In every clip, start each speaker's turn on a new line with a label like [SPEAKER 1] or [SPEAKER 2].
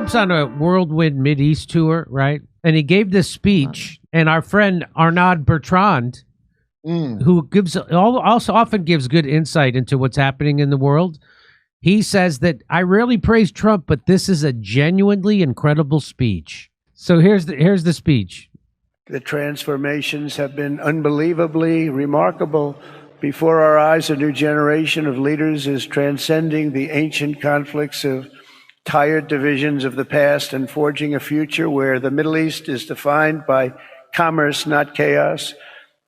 [SPEAKER 1] Trump's on a whirlwind Mideast tour, right? And he gave this speech, and our friend Arnaud Bertrand, who also often gives good insight into what's happening in the world, he says that I rarely praise Trump, but this is a genuinely incredible speech. So here's the speech.
[SPEAKER 2] The transformations have been unbelievably remarkable. Before our eyes, a new generation of leaders is transcending the ancient conflicts of tired divisions of the past and forging a future where the Middle East is defined by commerce, not chaos,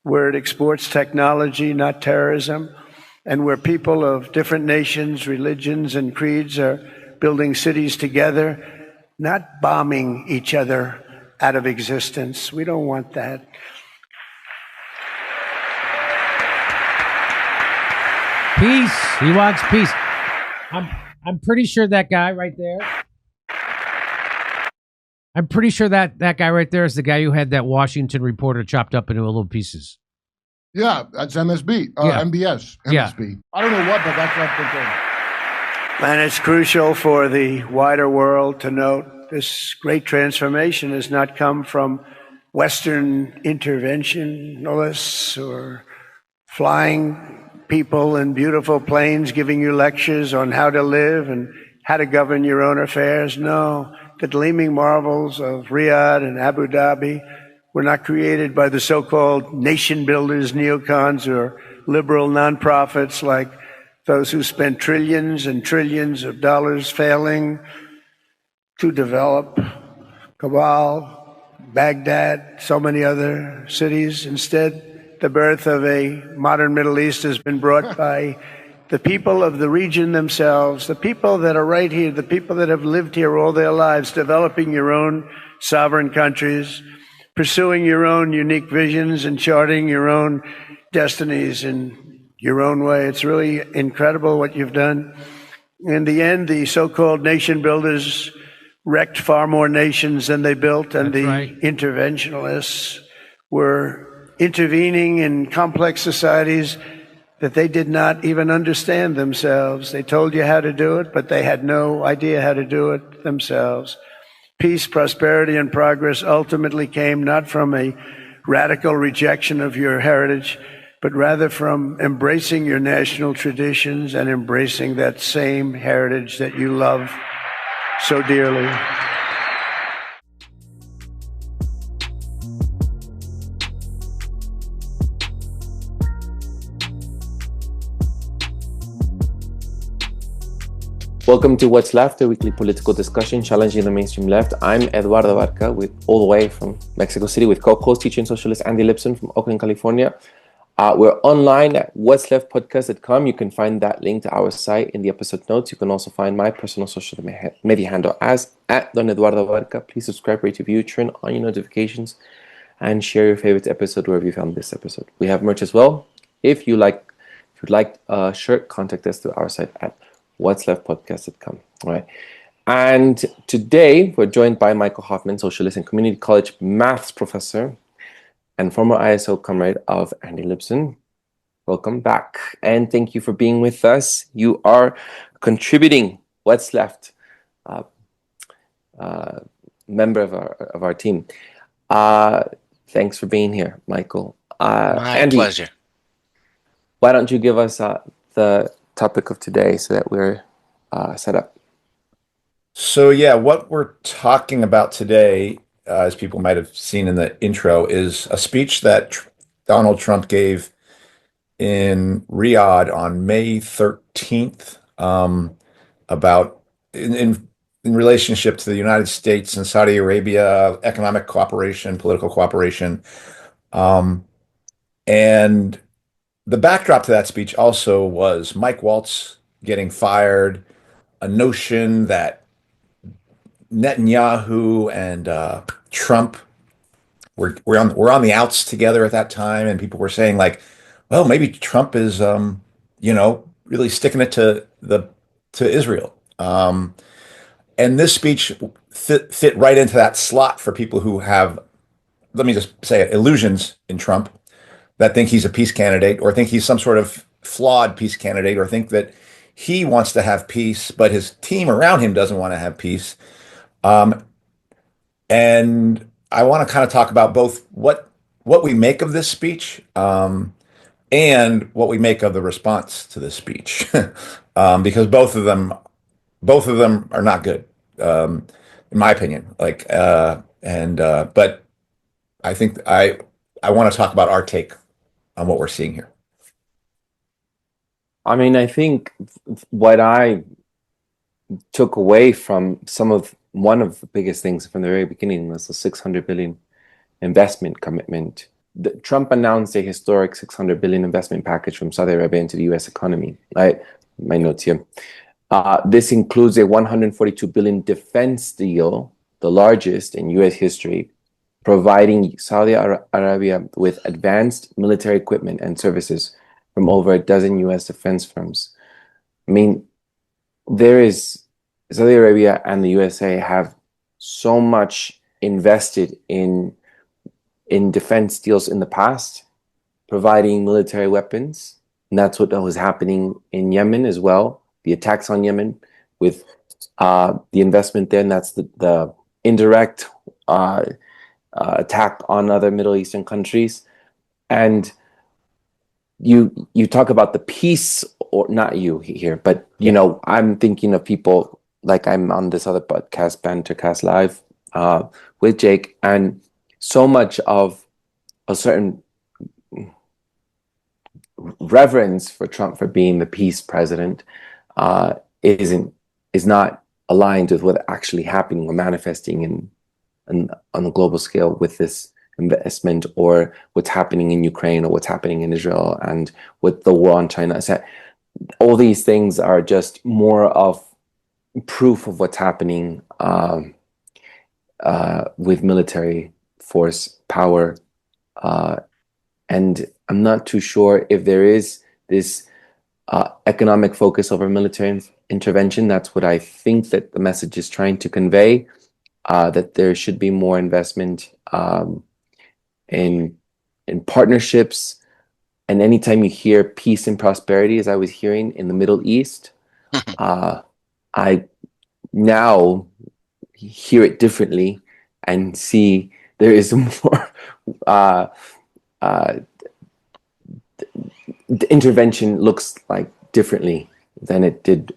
[SPEAKER 2] where it exports technology, not terrorism, and where people of different nations, religions, and creeds are building cities together, not bombing each other out of existence. We don't want that.
[SPEAKER 1] Peace. He wants peace. I'm pretty sure that guy right there. I'm pretty sure that guy right there is the guy who had that Washington Reporter chopped up into little pieces.
[SPEAKER 3] Yeah, that's MSB, MBS, MSB. Yeah. I don't know what, but that's what they're doing.
[SPEAKER 2] And it's crucial for the wider world to note this great transformation has not come from Western interventionists or flying people in beautiful planes giving you lectures on how to live and how to govern your own affairs. No, the gleaming marvels of Riyadh and Abu Dhabi were not created by the so-called nation builders, neocons, or liberal nonprofits like those who spent trillions and trillions of dollars failing to develop Kabul, Baghdad, so many other cities. Instead, the birth of a modern Middle East has been brought by the people of the region themselves, the people that are right here, the people that have lived here all their lives, developing your own sovereign countries, pursuing your own unique visions and charting your own destinies in your own way. It's really incredible what you've done. In the end, the so-called nation builders wrecked far more nations than they built, and interventionists were intervening in complex societies that they did not even understand themselves. They told you how to do it, but they had no idea how to do it themselves. Peace, prosperity, and progress ultimately came not from a radical rejection of your heritage, but rather from embracing your national traditions and embracing that same heritage that you love so dearly.
[SPEAKER 4] Welcome to What's Left, a weekly political discussion challenging the mainstream left. I'm Eduardo Barca, all the way from Mexico City, with co-host teacher and socialist Andy Lipson from Oakland, California. We're online at what'sleftpodcast.com. You can find that link to our site in the episode notes. You can also find my personal social media handle as @Don Eduardo Barca. Please subscribe, rate, review, turn on your notifications, and share your favorite episode wherever you found this episode. We have merch as well. If you'd like a shirt, contact us through our site at what'sleftpodcast.com. All right. And today we're joined by Michael Hoffman, socialist and community college maths professor and former ISO comrade of Andy Lipson. Welcome back. And thank you for being with us. You are contributing What's Left member of our team. Thanks for being here, Michael.
[SPEAKER 5] My
[SPEAKER 4] Andy,
[SPEAKER 5] pleasure.
[SPEAKER 4] Why don't you give us the topic of today so that we're set up?
[SPEAKER 6] So yeah, what we're talking about today, as people might have seen in the intro, is a speech that Donald Trump gave in Riyadh on May 13th about in relationship to the United States and Saudi Arabia, economic cooperation, political cooperation. And the backdrop to that speech also was Mike Waltz getting fired, a notion that Netanyahu and Trump were on the outs together at that time, and people were saying like, well, maybe Trump is really sticking it to Israel. And this speech fit right into that slot for people who have, let me just say it, illusions in Trump, that think he's a peace candidate or think he's some sort of flawed peace candidate or think that he wants to have peace, but his team around him doesn't want to have peace. Um, and I want to kind of talk about both what we make of this speech, and what we make of the response to this speech, because both of them are not good, in my opinion. But I think I want to talk about our take on what we're seeing here.
[SPEAKER 4] I mean, I think what I took away from one of the biggest things from the very beginning was the 600 billion investment commitment. Trump announced a historic 600 billion investment package from Saudi Arabia into the U.S. economy. My notes here. This includes a 142 billion defense deal, the largest in U.S. history, providing Saudi Arabia with advanced military equipment and services from over a dozen U.S. defense firms. I mean, Saudi Arabia and the USA have so much invested in defense deals in the past, providing military weapons. And that's what was happening in Yemen as well. The attacks on Yemen with the investment there, and that's the indirect attack on other Middle Eastern countries. And you talk about the peace, or not you here, but I'm thinking of people like I'm on this other podcast, Bantercast Live, with Jake, and so much of a certain reverence for Trump for being the peace president is not aligned with what's actually happening or manifesting on a global scale with this investment, or what's happening in Ukraine, or what's happening in Israel, and with the war on China. All these things are just more of proof of what's happening with military force power. And I'm not too sure if there is this economic focus over military intervention. That's what I think that the message is trying to convey, that there should be more investment in partnerships. And anytime you hear peace and prosperity, as I was hearing in the Middle East, I now hear it differently and see there is more the intervention looks like differently than it did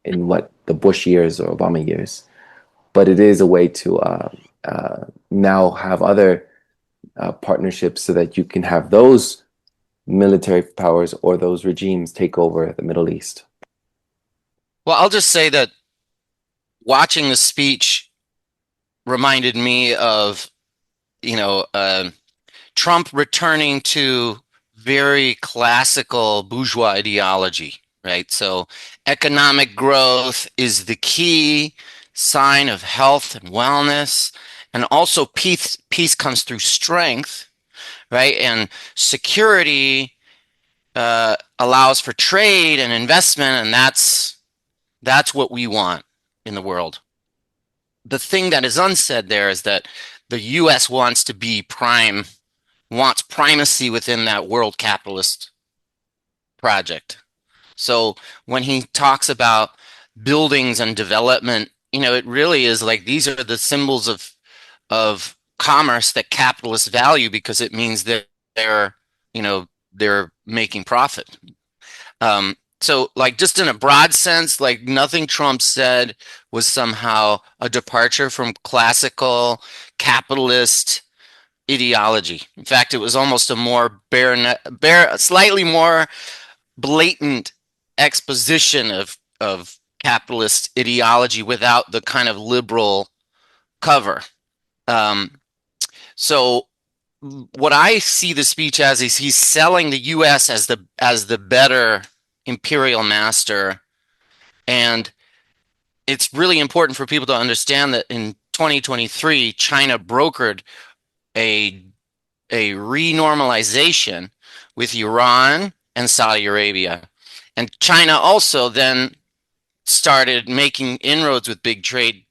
[SPEAKER 4] in the Bush years or Obama years. But it is a way to now have other partnerships so that you can have those military powers or those regimes take over the Middle East.
[SPEAKER 5] Well, I'll just say that watching the speech reminded me of, Trump returning to very classical bourgeois ideology, right? So economic growth is the key sign of health and wellness. And also peace comes through strength, right? And security allows for trade and investment, and that's what we want in the world. The thing that is unsaid there is that the U.S. wants primacy within that world capitalist project. So when he talks about buildings and development, it really is like these are the symbols of commerce that capitalists value, because it means that they're making profit. So like just in a broad sense, like nothing Trump said was somehow a departure from classical capitalist ideology. In fact, it was almost a more slightly more blatant exposition of capitalist ideology without the kind of liberal cover. So what I see the speech as is he's selling the U.S. as the better imperial master. And it's really important for people to understand that in 2023, China brokered a renormalization with Iran and Saudi Arabia. And China also then started making inroads with big trade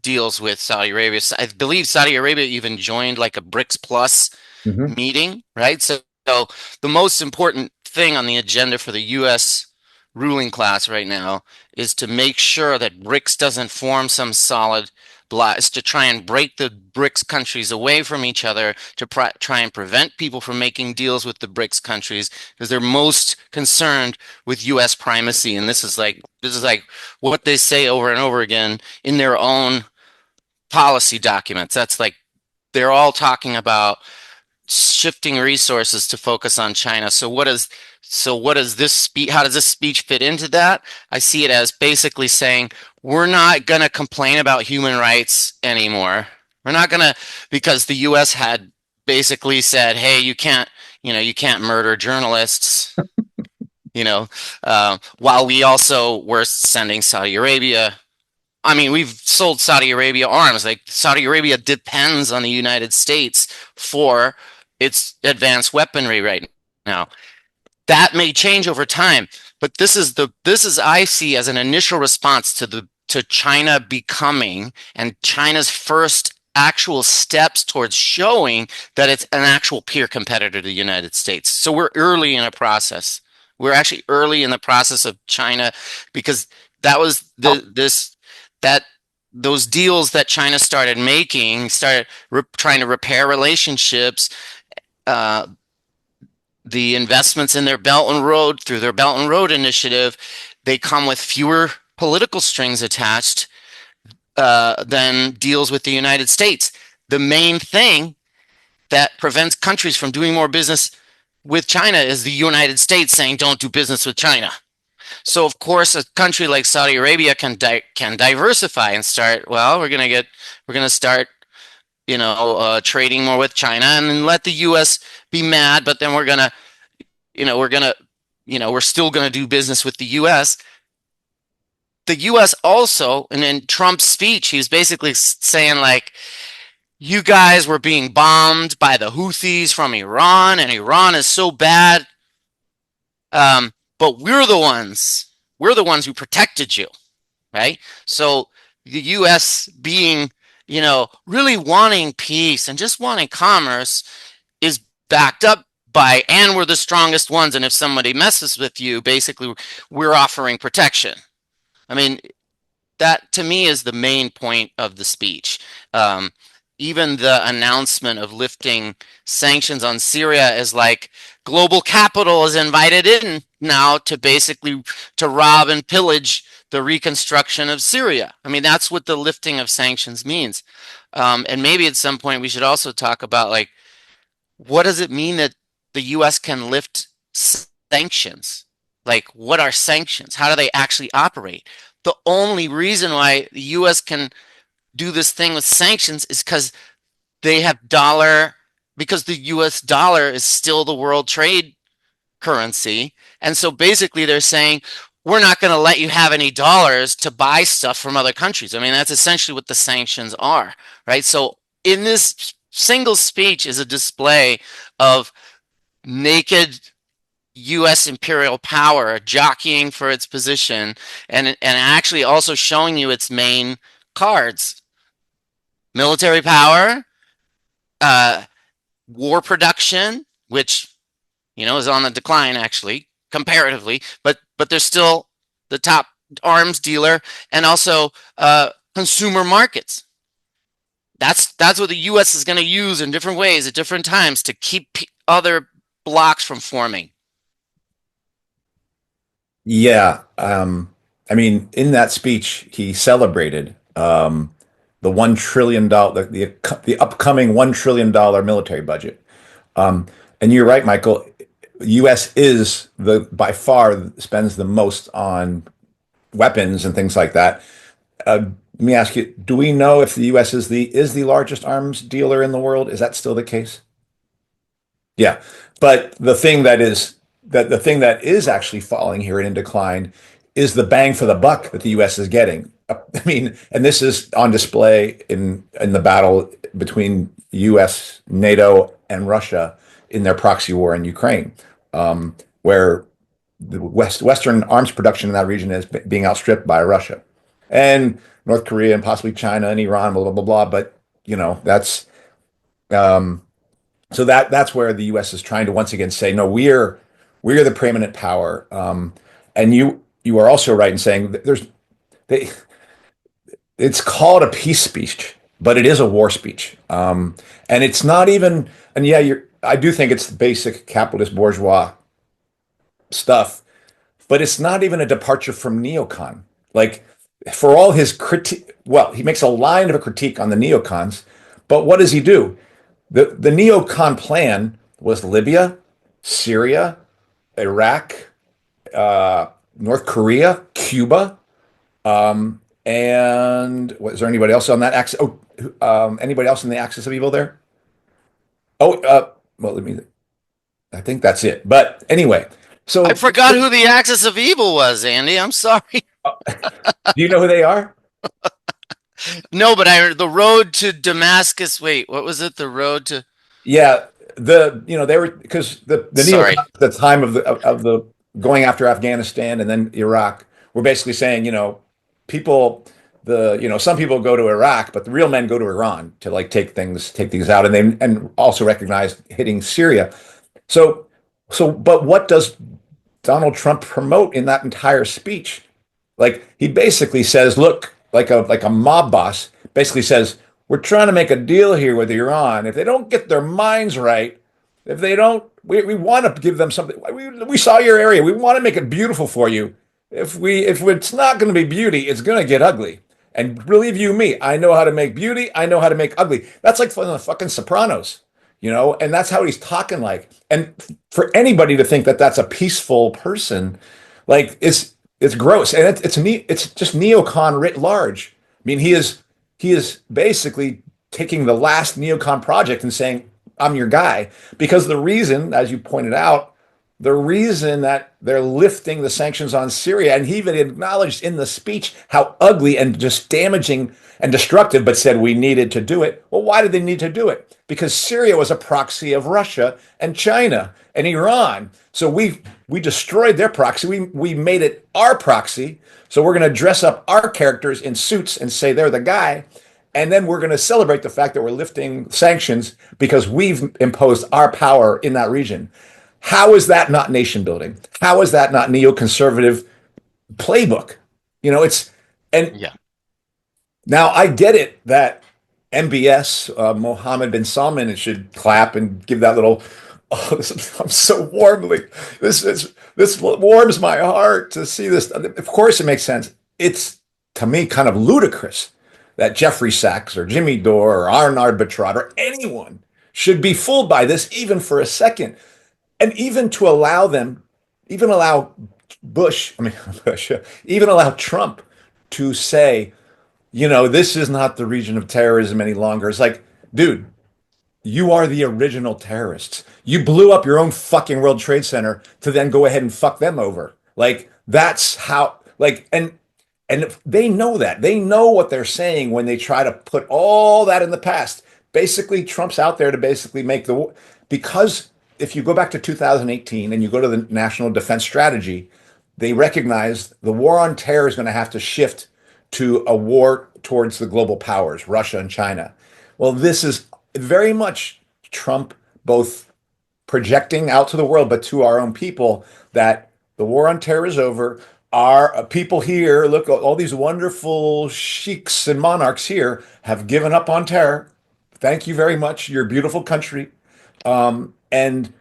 [SPEAKER 5] deals with Saudi Arabia. I believe Saudi Arabia even joined like a BRICS Plus meeting, right? So the most important thing on the agenda for the U.S. ruling class right now is to make sure that BRICS doesn't form some solid is to try and break the BRICS countries away from each other, to try and prevent people from making deals with the BRICS countries, because they're most concerned with U.S. primacy. And this is like what they say over and over again in their own policy documents. That's like they're all talking about shifting resources to focus on China. So what does this speech, how does this speech fit into that? I see it as basically saying, we're not going to complain about human rights anymore. We're not going to, because the US had basically said, hey, you can't murder journalists, while we also were sending Saudi Arabia. I mean, we've sold Saudi Arabia arms. Like, Saudi Arabia depends on the United States for its advanced weaponry right now. That may change over time, but this is I see as an initial response to China becoming, and China's first actual steps towards showing that it's an actual peer competitor to the United States. So we're early in a process. We're actually early in the process of China, because that was those deals that China started making, trying to repair relationships, the investments in their Belt and Road, through their Belt and Road initiative, they come with fewer political strings attached than deals with the United States. The main thing that prevents countries from doing more business with China is the United States saying, don't do business with China. So of course, a country like Saudi Arabia can diversify and start. Well, we're going to start, trading more with China, and then let the U.S. be mad. But then we're still going to do business with the U.S. The U.S. also, and in Trump's speech, he was basically saying, like, you guys were being bombed by the Houthis from Iran, and Iran is so bad. But we're the ones who protected you, right? So the U.S. being, really wanting peace and just wanting commerce is backed up by, and we're the strongest ones. And if somebody messes with you, basically, we're offering protection. I mean, that to me is the main point of the speech. Even the announcement of lifting sanctions on Syria is like, global capital is invited in now to rob and pillage the reconstruction of Syria. I mean, that's what the lifting of sanctions means. And maybe at some point we should also talk about, like, what does it mean that the U.S. can lift sanctions? Like, what are sanctions? How do they actually operate? The only reason why the U.S. can do this thing with sanctions is because they have because the US dollar is still the world trade currency. And so basically they're saying, we're not going to let you have any dollars to buy stuff from other countries. I mean, that's essentially what the sanctions are, right? So in this single speech is a display of naked U.S. imperial power jockeying for its position, and actually also showing you its main cards: military power, war production, which is on the decline actually comparatively, but they're still the top arms dealer, and also consumer markets. That's what the U.S. is going to use in different ways at different times to keep other blocks from forming.
[SPEAKER 6] Yeah. I mean, in that speech, he celebrated the $1 trillion, the upcoming $1 trillion military budget. And you're right, Michael. U.S. is by far spends the most on weapons and things like that. Let me ask you: do we know if the U.S. is the largest arms dealer in the world? Is that still the case? Yeah, but the thing that is actually falling here and in decline is the bang for the buck that the U.S. is getting. I mean, and this is on display in the battle between U.S., NATO, and Russia in their proxy war in Ukraine, where the Western arms production in that region is being outstripped by Russia and North Korea and possibly China and Iran, blah blah blah blah. But that's so that's where the U.S. is trying to once again say, no, we're the preeminent power. And you are also right in saying that it's called a peace speech, but it is a war speech. And it's not even, and yeah, I do think it's the basic capitalist bourgeois stuff, but it's not even a departure from neocon. Like, for all his critique, well, he makes a line of a critique on the neocons, but what does he do? The neocon plan was Libya, Syria, Iraq, North Korea, Cuba, and was there anybody else on that axis? Oh, anybody else in the axis of evil there? Oh, well, I think that's it. But anyway, so
[SPEAKER 5] I forgot who the axis of evil was, Andy. I'm sorry.
[SPEAKER 6] do you know who they are?
[SPEAKER 5] No, but I heard the road to Damascus. Wait, what was it? The road to?
[SPEAKER 6] Yeah, they were, because the
[SPEAKER 5] Sorry.
[SPEAKER 6] neocons at the time of the going after Afghanistan and then Iraq were basically saying, people some people go to Iraq, but the real men go to Iran to like take things out, and also recognize hitting Syria. But what does Donald Trump promote in that entire speech? Like, he basically says, look, like a mob boss basically says, we're trying to make a deal here with Iran. If they don't get their minds right, if they don't, we want to give them something. We saw your area. We want to make it beautiful for you. If it's not going to be beauty, it's going to get ugly. And believe you me, I know how to make beauty. I know how to make ugly. That's like from the fucking Sopranos, and that's how he's talking like. And for anybody to think that that's a peaceful person, like, it's gross. And it's just neocon writ large. I mean, he is basically taking the last neocon project and saying, I'm your guy. Because the reason, as you pointed out, the reason that they're lifting the sanctions on Syria, and he even acknowledged in the speech how ugly and just damaging and destructive, but said we needed to do it. Well, why did they need to do it? Because Syria was a proxy of Russia and China and Iran. So we destroyed their proxy. We made it our proxy. So we're going to dress up our characters in suits and say they're the guy. And then we're going to celebrate the fact that we're lifting sanctions because we've imposed our power in that region. How is that not nation building? How is that not neoconservative playbook?
[SPEAKER 5] Yeah.
[SPEAKER 6] Now I get it that MBS, Mohammed bin Salman, should clap and give that little, I'm so warmly, this warms my heart to see this. Of course it makes sense. It's, to me, kind of ludicrous that Jeffrey Sachs or Jimmy Dore or Arnaud Bertrand or anyone should be fooled by this even for a second. And even to even allow even allow Trump to say, this is not the region of terrorism any longer. It's like, dude, you are the original terrorists. You blew up your own fucking World Trade Center to then go ahead and fuck them over. Like, that's how, like, and they know that. They know what they're saying when they try to put all that in the past. Basically, Trump's out there to basically make because if you go back to 2018 and you go to the National Defense Strategy, they recognize the war on terror is going to have to shift to a war towards the global powers, Russia and China. Well, this is very much Trump both projecting out to the world, but to our own people, that the war on terror is over. Our people here, look, all these wonderful sheiks and monarchs here have given up on terror. Thank you very much, your beautiful country. And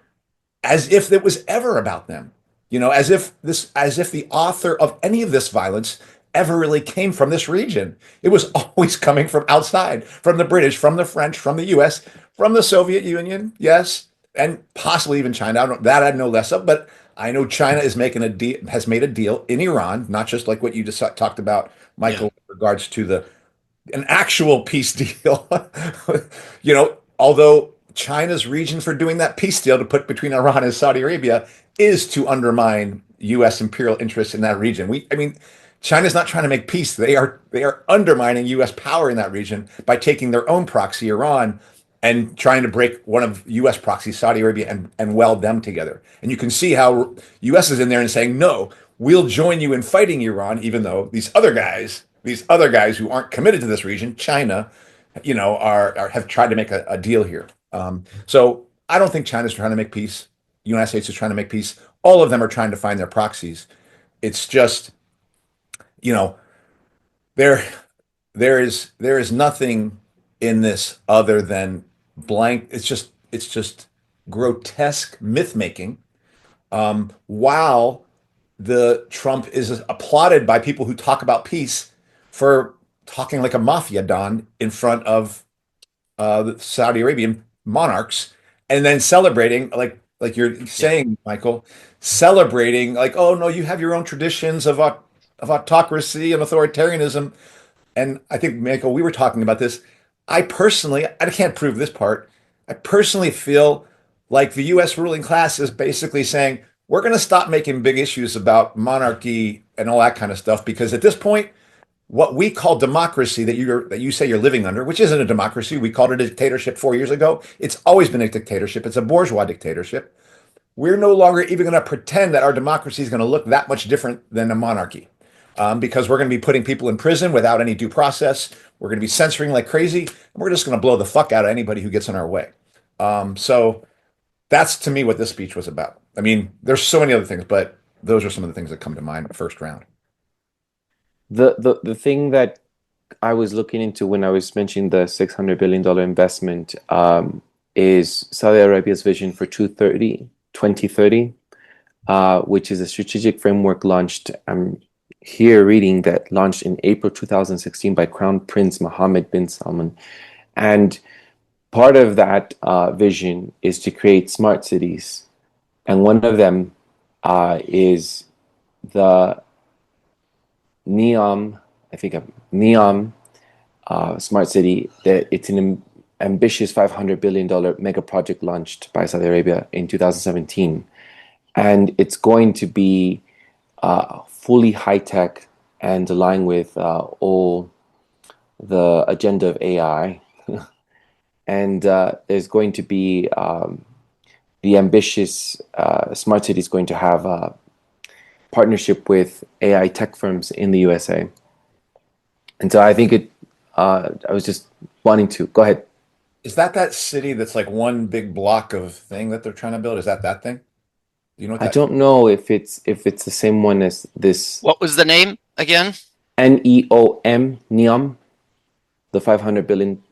[SPEAKER 6] as if it was ever about them, as if the author of any of this violence ever really came from this region. It was always coming from outside, from the British, from the French, from the US, from the Soviet Union, yes, and possibly even China. I know less of, but I know China has made a deal in Iran, not just like what you just talked about, Michael, yeah, with regards to an actual peace deal. Although China's reason for doing that peace deal to put between Iran and Saudi Arabia is to undermine U.S. imperial interests in that region. China's not trying to make peace. They are undermining U.S. power in that region by taking their own proxy, Iran, and trying to break one of U.S. proxies, Saudi Arabia, and weld them together. And you can see how U.S. is in there and saying, no, we'll join you in fighting Iran, even though these other guys who aren't committed to this region, China, have tried to make a deal here. So I don't think China's trying to make peace. The United States is trying to make peace. All of them are trying to find their proxies. It's just, there is nothing in this other than blank. It's just grotesque myth making. While the Trump is applauded by people who talk about peace for talking like a mafia don in front of the Saudi Arabian monarchs, and then celebrating like you're
[SPEAKER 5] Yeah.
[SPEAKER 6] saying, Michael, celebrating like, oh no, you have your own traditions of autocracy and authoritarianism. And I think, Michael, we were talking about this. I can't prove this part. I personally feel like the U.S. ruling class is basically saying, we're going to stop making big issues about monarchy and all that kind of stuff because at this point, what we call democracy that you say you're living under, which isn't a democracy, we called it a dictatorship 4 years ago. It's always been a dictatorship. It's a bourgeois dictatorship. We're no longer even going to pretend that our democracy is going to look that much different than a monarchy because we're going to be putting people in prison without any due process. We're going to be censoring like crazy, and we're just going to blow the fuck out of anybody who gets in our way. So that's to me what this speech was about. I mean, there's so many other things, but those are some of the things that come to mind first round.
[SPEAKER 4] The thing that I was looking into when I was mentioning the $600 billion investment is Saudi Arabia's vision for 2030, which is a strategic framework launched. I'm here reading that launched in April 2016 by Crown Prince Mohammed bin Salman. And part of that vision is to create smart cities. And one of them is the NEOM, NEOM smart city. That it's an ambitious $500 billion mega project launched by Saudi Arabia in 2017. And it's going to be fully high tech and align with all the agenda of AI. And there's going to be the ambitious smart city is going to have a partnership with AI tech firms in the USA. And so I think I was just wanting to go ahead.
[SPEAKER 6] Is that city that's like one big block of thing that they're trying to build? Is that thing? Do you know what
[SPEAKER 4] I
[SPEAKER 6] that?
[SPEAKER 4] don't know if it's the same one as this.
[SPEAKER 5] What was the name again?
[SPEAKER 4] NEOM, NEOM, the $500 billion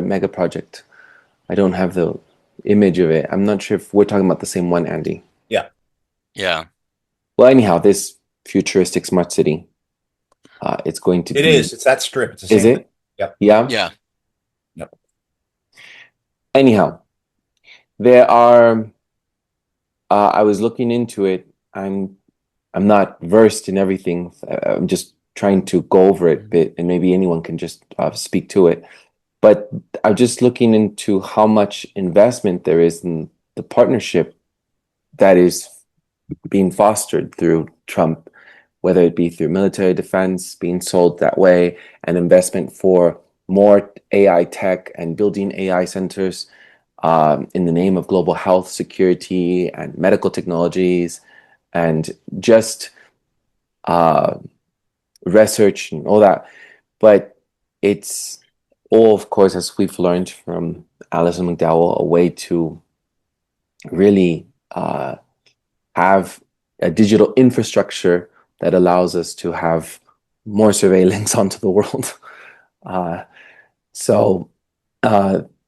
[SPEAKER 4] mega project. I don't have the image of it. I'm not sure if we're talking about the same one, Andy.
[SPEAKER 6] Yeah.
[SPEAKER 5] Yeah.
[SPEAKER 4] Well, anyhow, this futuristic smart city, it's going to
[SPEAKER 6] It
[SPEAKER 4] be.
[SPEAKER 6] is. It's that strip. It's the
[SPEAKER 4] Is
[SPEAKER 6] same
[SPEAKER 4] it?
[SPEAKER 6] thing. Yep.
[SPEAKER 4] Yeah.
[SPEAKER 5] Yeah.
[SPEAKER 6] Yep.
[SPEAKER 4] Anyhow, there are. I was looking into it. I'm not versed in everything. I'm just trying to go over it a bit, and maybe anyone can just speak to it. But I'm just looking into how much investment there is in the partnership that is being fostered through Trump, whether it be through military defense being sold that way, and investment for more AI tech and building AI centers in the name of global health, security, and medical technologies, and just research and all that. But it's all, of course, as we've learned from Alison McDowell, a way to really have a digital infrastructure that allows us to have more surveillance onto the world. So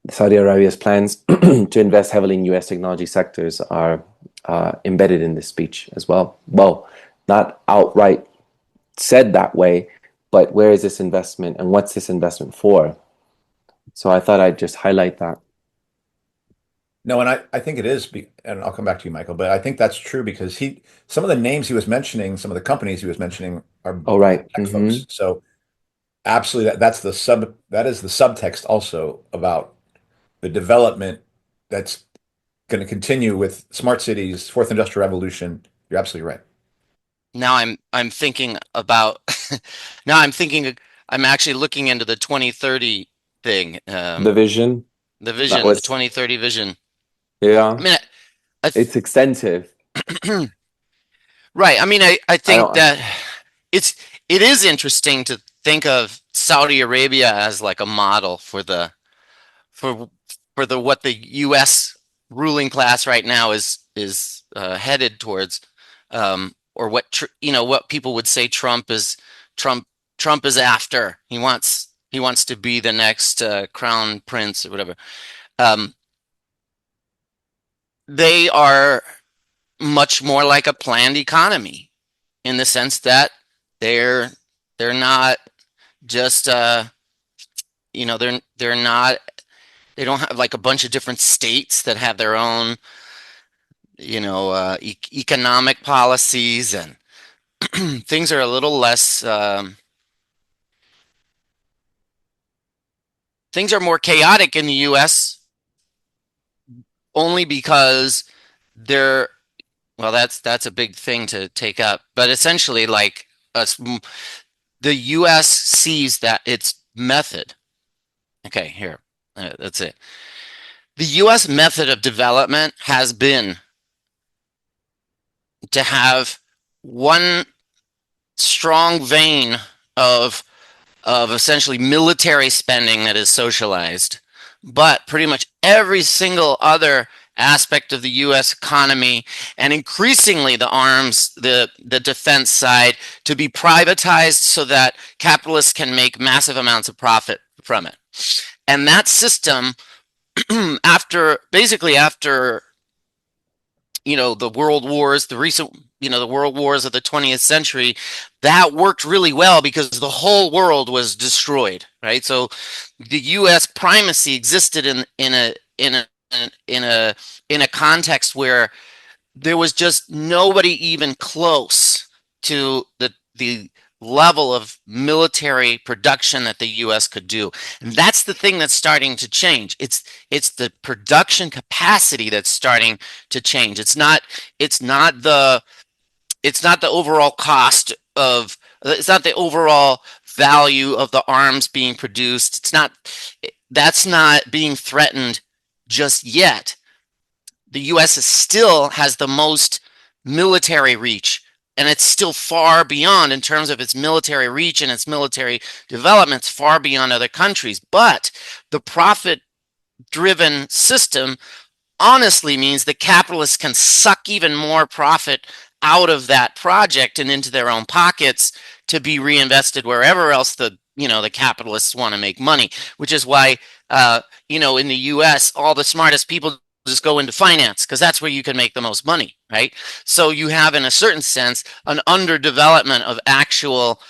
[SPEAKER 4] Saudi Arabia's plans to invest heavily in U.S. technology sectors are embedded in this speech as well. Well, not outright said that way, but where is this investment and what's this investment for? So I thought I'd just highlight that.
[SPEAKER 6] No, and I think it is, and I'll come back to you, Michael, but I think that's true because some of the names he was mentioning, some of the companies he was mentioning are
[SPEAKER 4] Oh, right.
[SPEAKER 6] tech folks. So absolutely, that is the subtext also about the development that's going to continue with smart cities, fourth industrial revolution. You're absolutely right.
[SPEAKER 5] Now I'm thinking about I'm actually looking into the 2030 thing.
[SPEAKER 4] The vision.
[SPEAKER 5] The 2030 vision.
[SPEAKER 4] Yeah.
[SPEAKER 5] I mean,
[SPEAKER 4] it's extensive.
[SPEAKER 5] Right. I mean, I think that it is interesting to think of Saudi Arabia as like a model for what the U.S. ruling class right now is headed towards, or what people would say Trump Trump is after. He wants to be the next crown prince or whatever. They are much more like a planned economy in the sense that they're not just they're not, they don't have like a bunch of different states that have their own economic policies, and things are a little less things are more chaotic in the US only because they're, well, that's a big thing to take up, but essentially like the US sees that its method. Okay, here. That's it. The US method of development has been to have one strong vein of essentially military spending that is socialized, but pretty much every single other aspect of the US economy, and increasingly the arms, the defense side, to be privatized so that capitalists can make massive amounts of profit from it. And that system, after the world wars, the recent, the world wars of the 20th century, that worked really well because the whole world was destroyed, right? So the US primacy existed in a context where there was just nobody even close to the level of military production that the US could do. And that's the thing that's starting to change. It's the production capacity that's starting to change. It's not the overall cost of, it's not the overall value of the arms being produced. That's not being threatened just yet. The US still has the most military reach, and it's still far beyond, in terms of its military reach and its military developments, far beyond other countries. But the profit-driven system honestly means that capitalists can suck even more profit out of that project and into their own pockets to be reinvested wherever else the capitalists want to make money, which is why in the US, all the smartest people just go into finance because that's where you can make the most money, right? So you have, in a certain sense, an underdevelopment of actual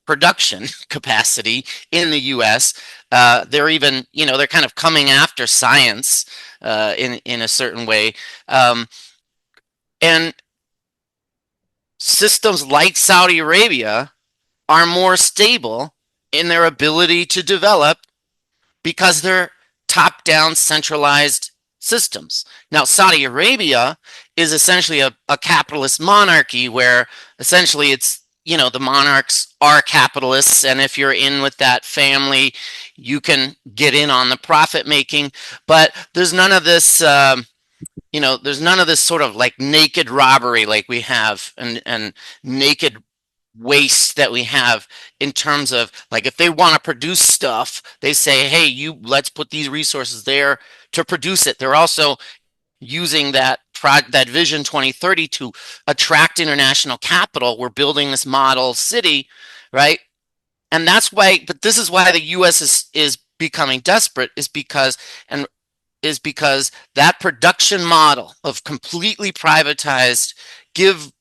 [SPEAKER 5] production capacity in the US. They're even, they're kind of coming after science in a certain way. And systems like Saudi Arabia are more stable in their ability to develop because they're top-down centralized systems. Now, Saudi Arabia is essentially a capitalist monarchy where essentially it's, the monarchs are capitalists, and if you're in with that family, you can get in on the profit making, but there's none of this there's none of this sort of like naked robbery like we have, and naked waste that we have, in terms of like, if they want to produce stuff, they say, hey, let's put these resources there to produce it. They're also using that Vision 2030 to attract international capital. We're building this model city, right? And that's why, but this is why the US is becoming desperate, is because that production model of completely privatized, give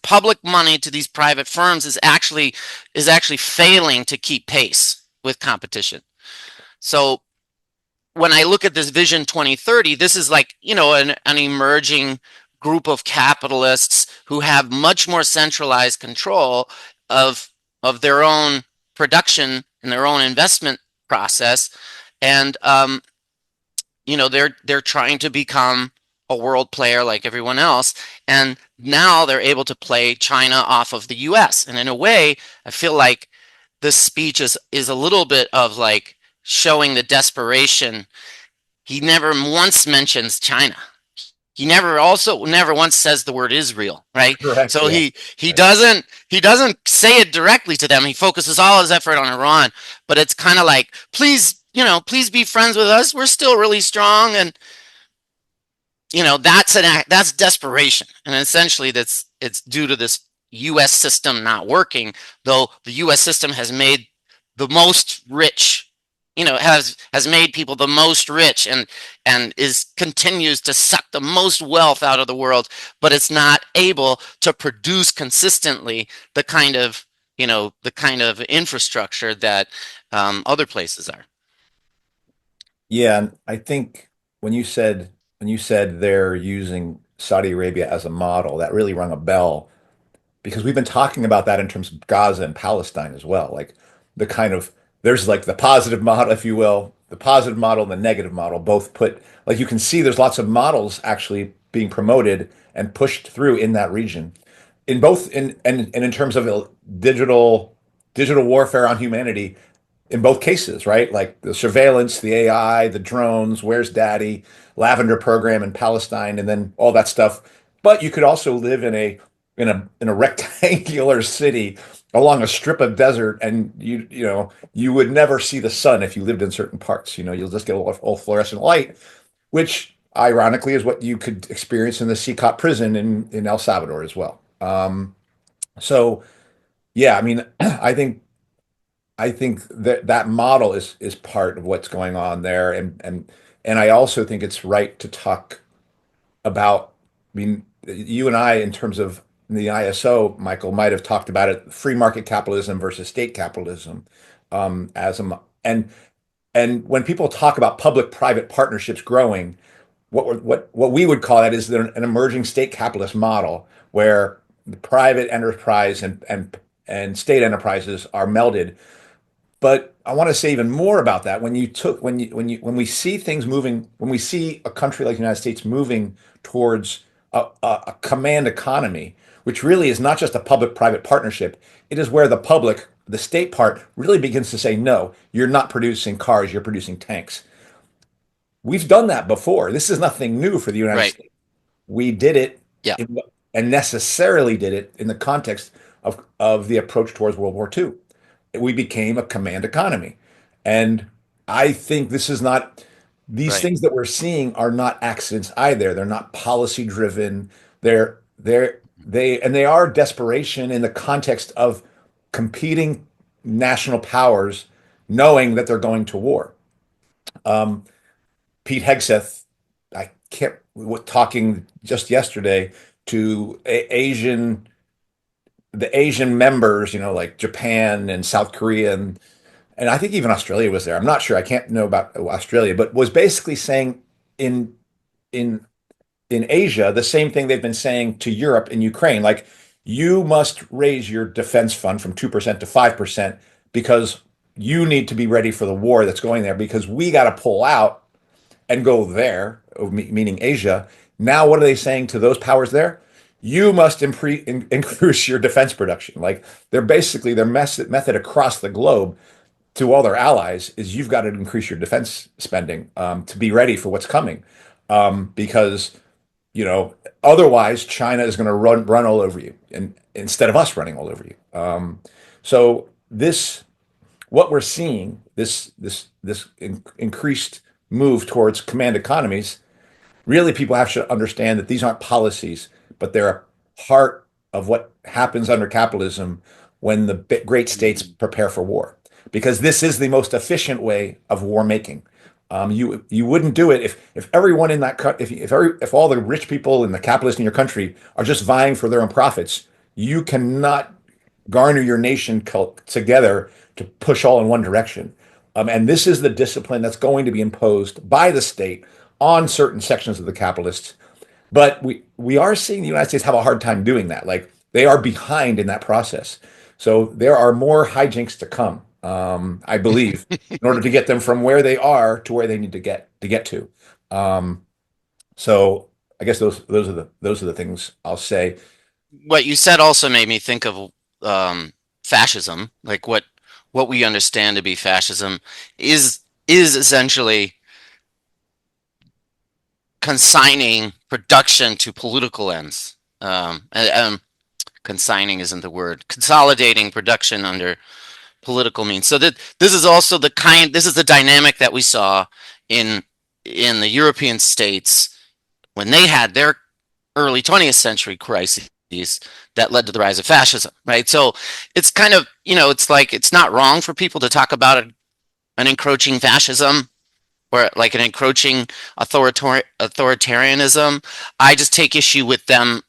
[SPEAKER 5] public money to these private firms, is actually failing to keep pace with competition. So when I look at this Vision 2030, this is like, an emerging group of capitalists who have much more centralized control of their own production and their own investment process. And, they're trying to become a world player like everyone else. And now they're able to play China off of the US. And in a way, I feel like this speech is a little bit of like showing the desperation. He never once mentions China. He never once says the word Israel, right?
[SPEAKER 6] Correct,
[SPEAKER 5] so
[SPEAKER 6] yeah.
[SPEAKER 5] he doesn't say it directly to them. He focuses all his effort on Iran, but it's kind of like, please be friends with us. We're still really strong, and that's desperation, and essentially it's due to this U.S. system not working, though the U.S. system has made the most rich, has made people the most rich, and continues to suck the most wealth out of the world, but it's not able to produce consistently the kind of infrastructure that other places are.
[SPEAKER 6] Yeah, and I think when you said they're using Saudi Arabia as a model, that really rung a bell because we've been talking about that in terms of Gaza and Palestine as well. Like the kind of there's like the positive model, if you will, the positive model and the negative model both put like you can see there's lots of models actually being promoted and pushed through in that region. In both and in terms of digital warfare on humanity in both cases, right? Like the surveillance, the AI, the drones, where's daddy, lavender program in Palestine, and then all that stuff. But you could also live in a rectangular city along a strip of desert, and you would never see the sun if you lived in certain parts. You'll just get all fluorescent light, which ironically is what you could experience in the CCOT prison in El Salvador as well. So yeah, I mean, I think that model is part of what's going on there, and I also think it's right to talk about. I mean, you and I, in terms of the ISO, Michael, might have talked about it: free market capitalism versus state capitalism. And when people talk about public-private partnerships growing, what we would call that is an emerging state capitalist model where the private enterprise and state enterprises are melded. But I want to say even more about that. When we see things moving, when we see a country like the United States moving towards a command economy, which really is not just a public-private partnership, it is where the public, the state part, really begins to say, no, you're not producing cars, you're producing tanks. We've done that before. This is nothing new for the United
[SPEAKER 5] Right.
[SPEAKER 6] States. We did it
[SPEAKER 5] Yeah.
[SPEAKER 6] and necessarily did it in the context of the approach towards World War II. We became a command economy. And I think these
[SPEAKER 5] Right.
[SPEAKER 6] things that we're seeing are not accidents either. They're not policy driven. They are desperation in the context of competing national powers knowing that they're going to war. Pete Hegseth, I kept talking just yesterday to the Asian members, like Japan and South Korea and I think even Australia was there. I'm not sure. I can't know about Australia, but was basically saying in in in Asia the same thing they've been saying to Europe and Ukraine, like you must raise your defense fund from 2% to 5% because you need to be ready for the war that's going there because we got to pull out and go there, meaning Asia. Now, what are they saying to those powers there? You must increase your defense production. Like their method across the globe to all their allies is you've got to increase your defense spending to be ready for what's coming, because otherwise China is going to run all over you, and instead of us running all over you. So what we're seeing this increased move towards command economies. Really, people have to understand that these aren't policies, but they're a part of what happens under capitalism when the great states prepare for war. Because this is the most efficient way of war making. You wouldn't do it if everyone in that if all the rich people and the capitalists in your country are just vying for their own profits. You cannot garner your nation together to push all in one direction. And this is the discipline that's going to be imposed by the state on certain sections of the capitalists. But we are seeing the United States have a hard time doing that. Like they are behind in that process. So there are more hijinks to come, I believe, in order to get them from where they are to where they need to get to. So I guess those are the things I'll say.
[SPEAKER 5] What you said also made me think of fascism, like what we understand to be fascism is essentially consigning production to political ends. Consigning isn't the word. Consolidating production under political means. So that this is also this is the dynamic that we saw in the European states when they had their early 20th century crises. that led to the rise of fascism, right? So it's kind of, it's like, it's not wrong for people to talk about an encroaching fascism or like an encroaching authoritarianism. I just take issue with them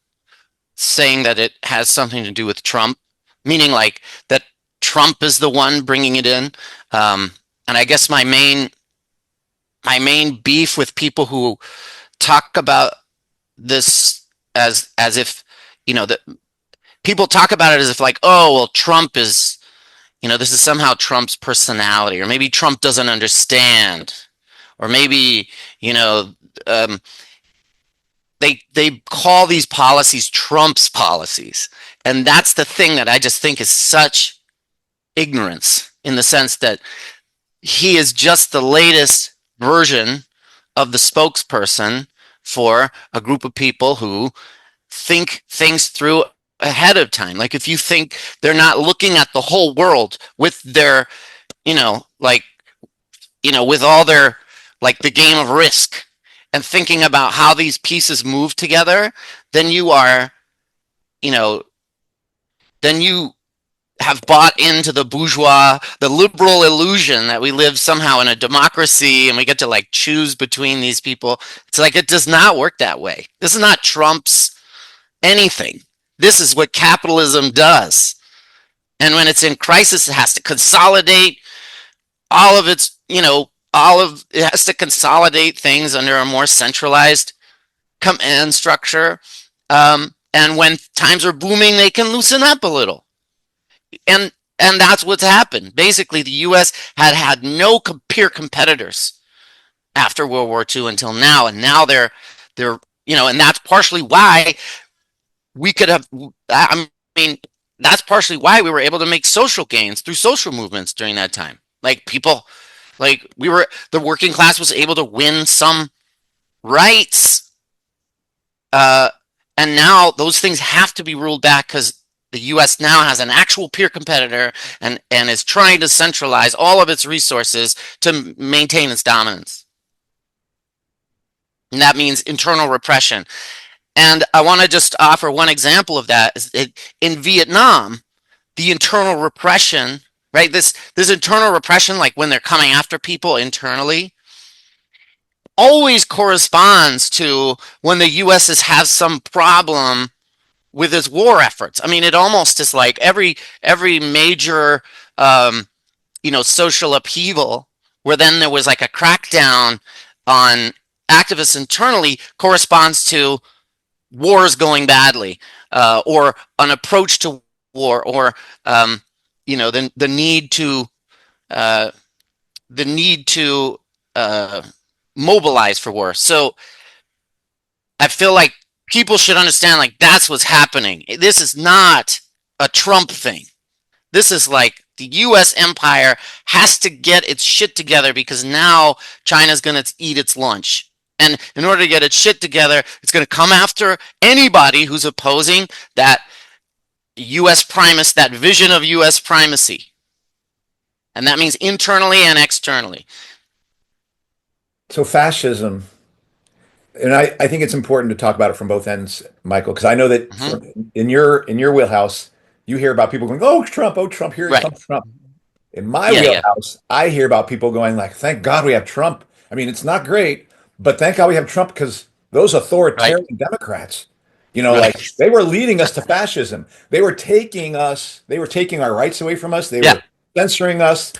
[SPEAKER 5] saying that it has something to do with Trump, meaning like that Trump is the one bringing it in. And I guess my main beef with people who talk about this as if, that people talk about it as if like, oh, well, Trump is, this is somehow Trump's personality, or maybe Trump doesn't understand, or maybe, they call these policies Trump's policies. And that's the thing that I just think is such ignorance, in the sense that he is just the latest version of the spokesperson for a group of people who think things through ahead of time. Like, if you think they're not looking at the whole world with their, with all their, like, the game of Risk, and thinking about how these pieces move together, then you are, then you have bought into the bourgeois, the liberal illusion that we live somehow in a democracy and we get to like choose between these people. It's like, it does not work that way. This is not Trump's anything. This is what capitalism does. And when it's in crisis, it has to consolidate all of its, it has to consolidate things under a more centralized command structure. And when times are booming, they can loosen up a little. And that's what's happened. Basically, the U.S. had no peer competitors after World War II until now, and now they're and that's partially why we could have. I mean, that's partially why we were able to make social gains through social movements during that time. Like, people, like, the working class was able to win some rights, and now those things have to be ruled back because the U.S. now has an actual peer competitor and is trying to centralize all of its resources to maintain its dominance. And that means internal repression. And I want to just offer one example of that. In Vietnam, the internal repression, right? This internal repression, like when they're coming after people internally, always corresponds to when the U.S. has some problem with its war efforts. I mean, it almost is like every major, social upheaval where then there was like a crackdown on activists internally corresponds to wars going badly, or an approach to war, or the need to mobilize for war. So I feel like people should understand, like, that's what's happening. This is not a Trump thing. This is like the U.S. empire has to get its shit together because now China's going to eat its lunch. And in order to get its shit together, it's going to come after anybody who's opposing that U.S. primacy, that vision of U.S. primacy. And that means internally and externally.
[SPEAKER 6] So fascism, and I think it's important to talk about it from both ends, Michael, because I know that in your wheelhouse, you hear about people going, oh, Trump, here
[SPEAKER 5] Right.
[SPEAKER 6] comes Trump. In my wheelhouse, I hear about people going like, thank God we have Trump. I mean, it's not great, but thank God we have Trump because those authoritarian Democrats, like they were leading us to fascism. They were taking our rights away from us. They were censoring us,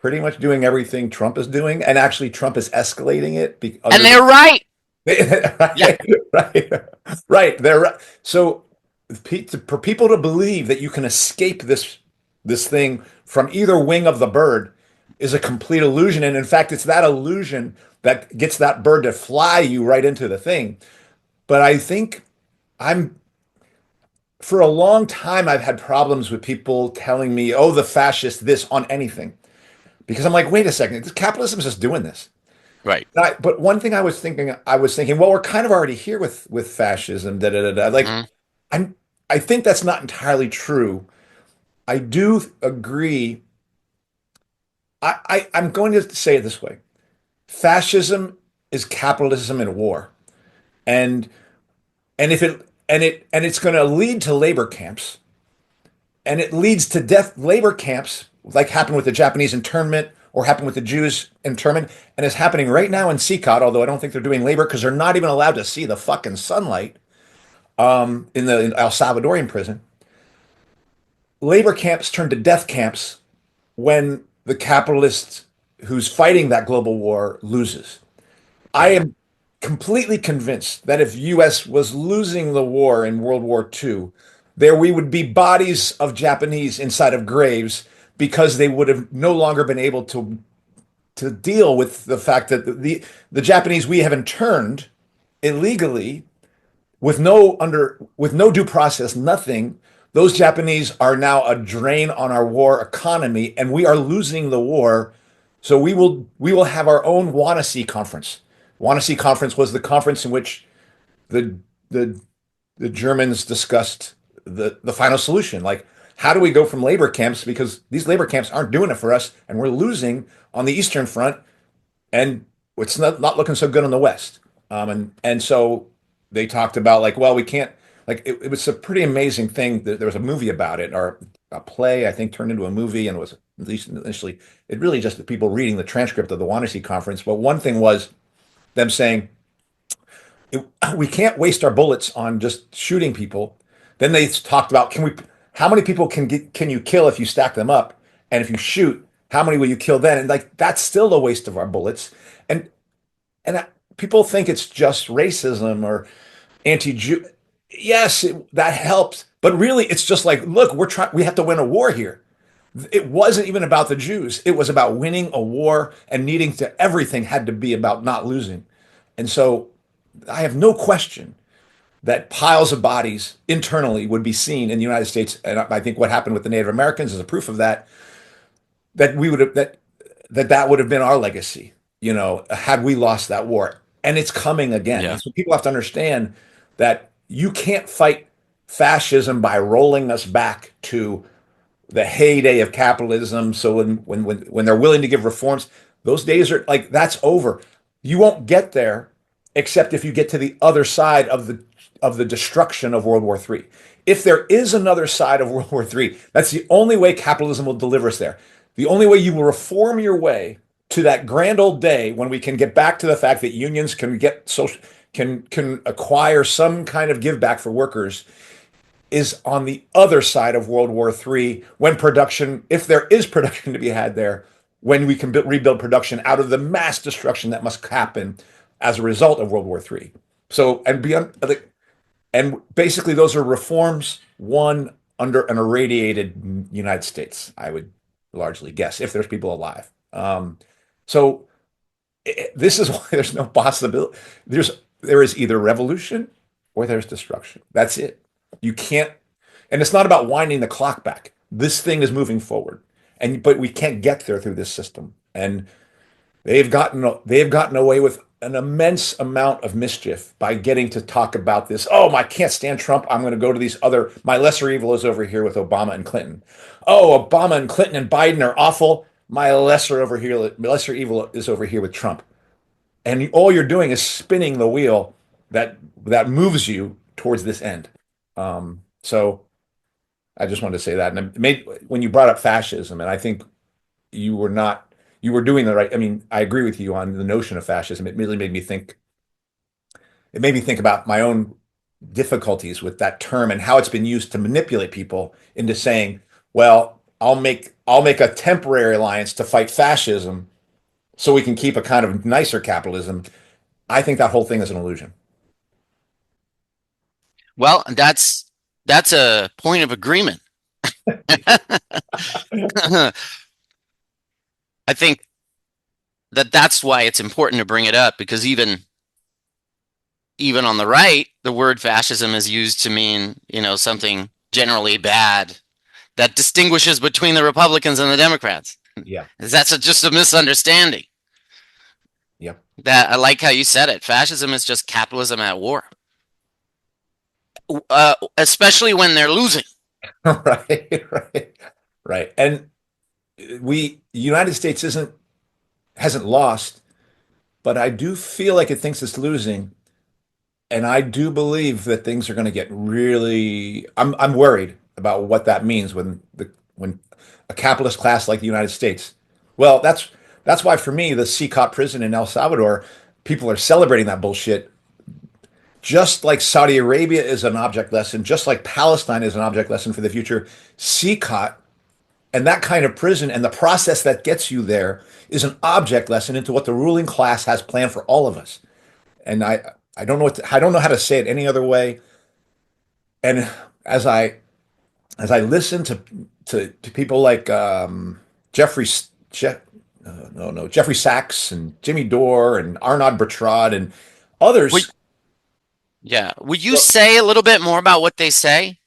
[SPEAKER 6] pretty much doing everything Trump is doing. And actually Trump is escalating it.
[SPEAKER 5] And they're right.
[SPEAKER 6] Right. They're right. So for people to believe that you can escape this thing from either wing of the bird is a complete illusion. And in fact, it's that illusion that gets that bird to fly you right into the thing. But I think for a long time, I've had problems with people telling me, oh, the fascist this on anything. Because I'm like, wait a second, capitalism is just doing this.
[SPEAKER 5] Right.
[SPEAKER 6] But one thing I was thinking, well, we're kind of already here with fascism. Like, I think that's not entirely true. I do agree. I'm going to say it this way: fascism is capitalism in war, and if it's going to lead to labor camps, and it leads to death labor camps, like happened with the Japanese internment or happened with the Jews internment, and is happening right now in CCOT. Although I don't think they're doing labor because they're not even allowed to see the fucking sunlight in El Salvadorian prison. Labor camps turn to death camps when the capitalist who's fighting that global war loses. I am completely convinced that if US was losing the war in World War II, there we would be bodies of Japanese inside of graves because they would have no longer been able to deal with the fact that the Japanese we have interned illegally with no due process, nothing. Those Japanese are now a drain on our war economy, and we are losing the war. So we will have our own Wannsee conference. Wannsee conference was the conference in which the the the Germans discussed the final solution. Like, how do we go from labor camps, because these labor camps aren't doing it for us, and we're losing on the Eastern Front, and it's not looking so good on the West. And so they talked about, like, well, we can't, like, it was a pretty amazing thing that there was a movie about it, or a play, I think, turned into a movie, and it was, at least initially, it really just the people reading the transcript of the Wannsee conference. But one thing was them saying, we can't waste our bullets on just shooting people. Then they talked about, how many people can you kill if you stack them up? And if you shoot, how many will you kill then? And like, that's still a waste of our bullets. And people think it's just racism or anti-Jew. Yes, that helps. But really, it's just like, look, we have to win a war here. It wasn't even about the Jews. It was about winning a war, and everything had to be about not losing. And so I have no question that piles of bodies internally would be seen in the United States. And I think what happened with the Native Americans is a proof of that, that we would have, that would have been our legacy, had we lost that war. And it's coming again.
[SPEAKER 5] Yeah.
[SPEAKER 6] And so people have to understand that you can't fight fascism by rolling us back to the heyday of capitalism. So when they're willing to give reforms, those days are like, that's over. You won't get there except if you get to the other side of the destruction of World War III. If there is another side of World War III, that's the only way capitalism will deliver us there. The only way you will reform your way to that grand old day when we can get back to the fact that unions can get social, can acquire some kind of give back for workers, is on the other side of World War III, when production, if there is production to be had there, when we can rebuild production out of the mass destruction that must happen as a result of World War III. So, and basically those are reforms won under an irradiated United States, I would largely guess, if there's people alive. So this is why there's no possibility. There is either revolution or there's destruction. That's it. You can't, and it's not about winding the clock back. This thing is moving forward, but we can't get there through this system. And they've gotten away with an immense amount of mischief by getting to talk about this. Oh, I can't stand Trump. I'm going to go to these other, my lesser evil is over here with Obama and Clinton. Oh, Obama and Clinton and Biden are awful. My lesser evil is over here with Trump. And all you're doing is spinning the wheel that moves you towards this end. So I just wanted to say that. And when you brought up fascism, and I think you were doing the right. I mean, I agree with you on the notion of fascism. It really made me think. It made me think about my own difficulties with that term and how it's been used to manipulate people into saying, well, I'll make a temporary alliance to fight fascism so we can keep a kind of nicer capitalism. I think that whole thing is an illusion.
[SPEAKER 5] Well, that's a point of agreement. I think that's why it's important to bring it up, because even on the right, the word fascism is used to mean, something generally bad that distinguishes between the Republicans and the Democrats.
[SPEAKER 6] Yeah.
[SPEAKER 5] That's just a misunderstanding.
[SPEAKER 6] Yep.
[SPEAKER 5] That I like how you said it. Fascism is just capitalism at war. Especially when they're losing.
[SPEAKER 6] Right. And the United States hasn't lost, but I do feel like it thinks it's losing. and I do believe that things are going to get really. I'm worried about what that means when a capitalist class like the United States. Well, that's why for me the CCOT prison in El Salvador, people are celebrating that bullshit. Just like Saudi Arabia is an object lesson, just like Palestine is an object lesson for the future, CCOT and that kind of prison and the process that gets you there is an object lesson into what the ruling class has planned for all of us. And I don't know I don't know how to say it any other way. And as I listen to people like Jeffrey Jeff, no Jeffrey Sachs and Jimmy Dore and Arnaud Bertrand and others.
[SPEAKER 5] Would you say a little bit more about what they say?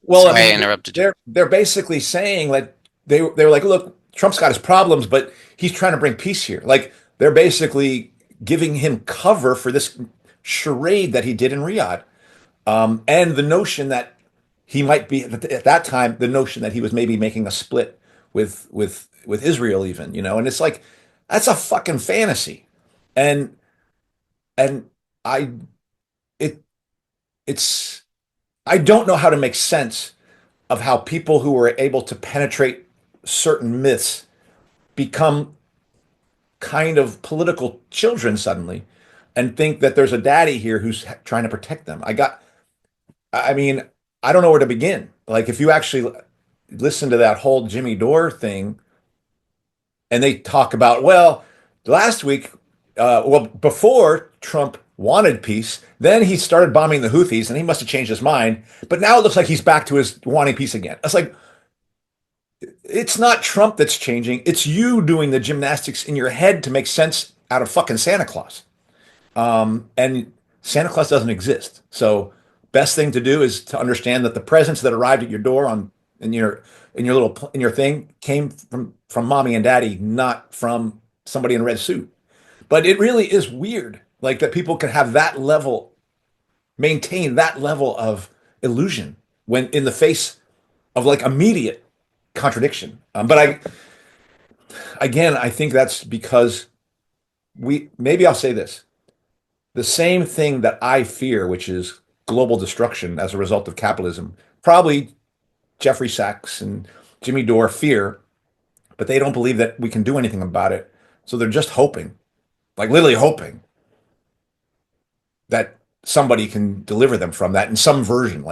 [SPEAKER 6] Well,
[SPEAKER 5] Sorry,
[SPEAKER 6] I mean,
[SPEAKER 5] I interrupted you.
[SPEAKER 6] they're basically saying like they were like, look, Trump's got his problems, but he's trying to bring peace here. Like they're basically giving him cover for this charade that he did in Riyadh, and the notion that he might be at that time, the notion that he was maybe making a split with Israel, even, and it's like that's a fucking fantasy, and and I it it's I don't know how to make sense of how people who were able to penetrate certain myths become kind of political children suddenly and think that there's a daddy here who's trying to protect them. I mean, I don't know where to begin. Like, if you actually listen to that whole Jimmy Dore thing, and they talk about, well, last week, before Trump wanted peace, then he started bombing the Houthis, and he must have changed his mind. But now it looks like he's back to his wanting peace again. It's like, it's not Trump that's changing. It's you doing the gymnastics in your head to make sense out of fucking Santa Claus. And Santa Claus doesn't exist. So best thing to do is to understand that the presents that arrived at your door in your thing came from mommy and daddy, not from somebody in a red suit. But it really is weird, like that people can have maintain that level of illusion when in the face of like immediate contradiction. But I think that's because maybe I'll say this. The same thing that I fear, which is global destruction as a result of capitalism, probably Jeffrey Sachs and Jimmy Dore fear, but they don't believe that we can do anything about it. So they're just hoping, like literally hoping that somebody can deliver them from that in some version.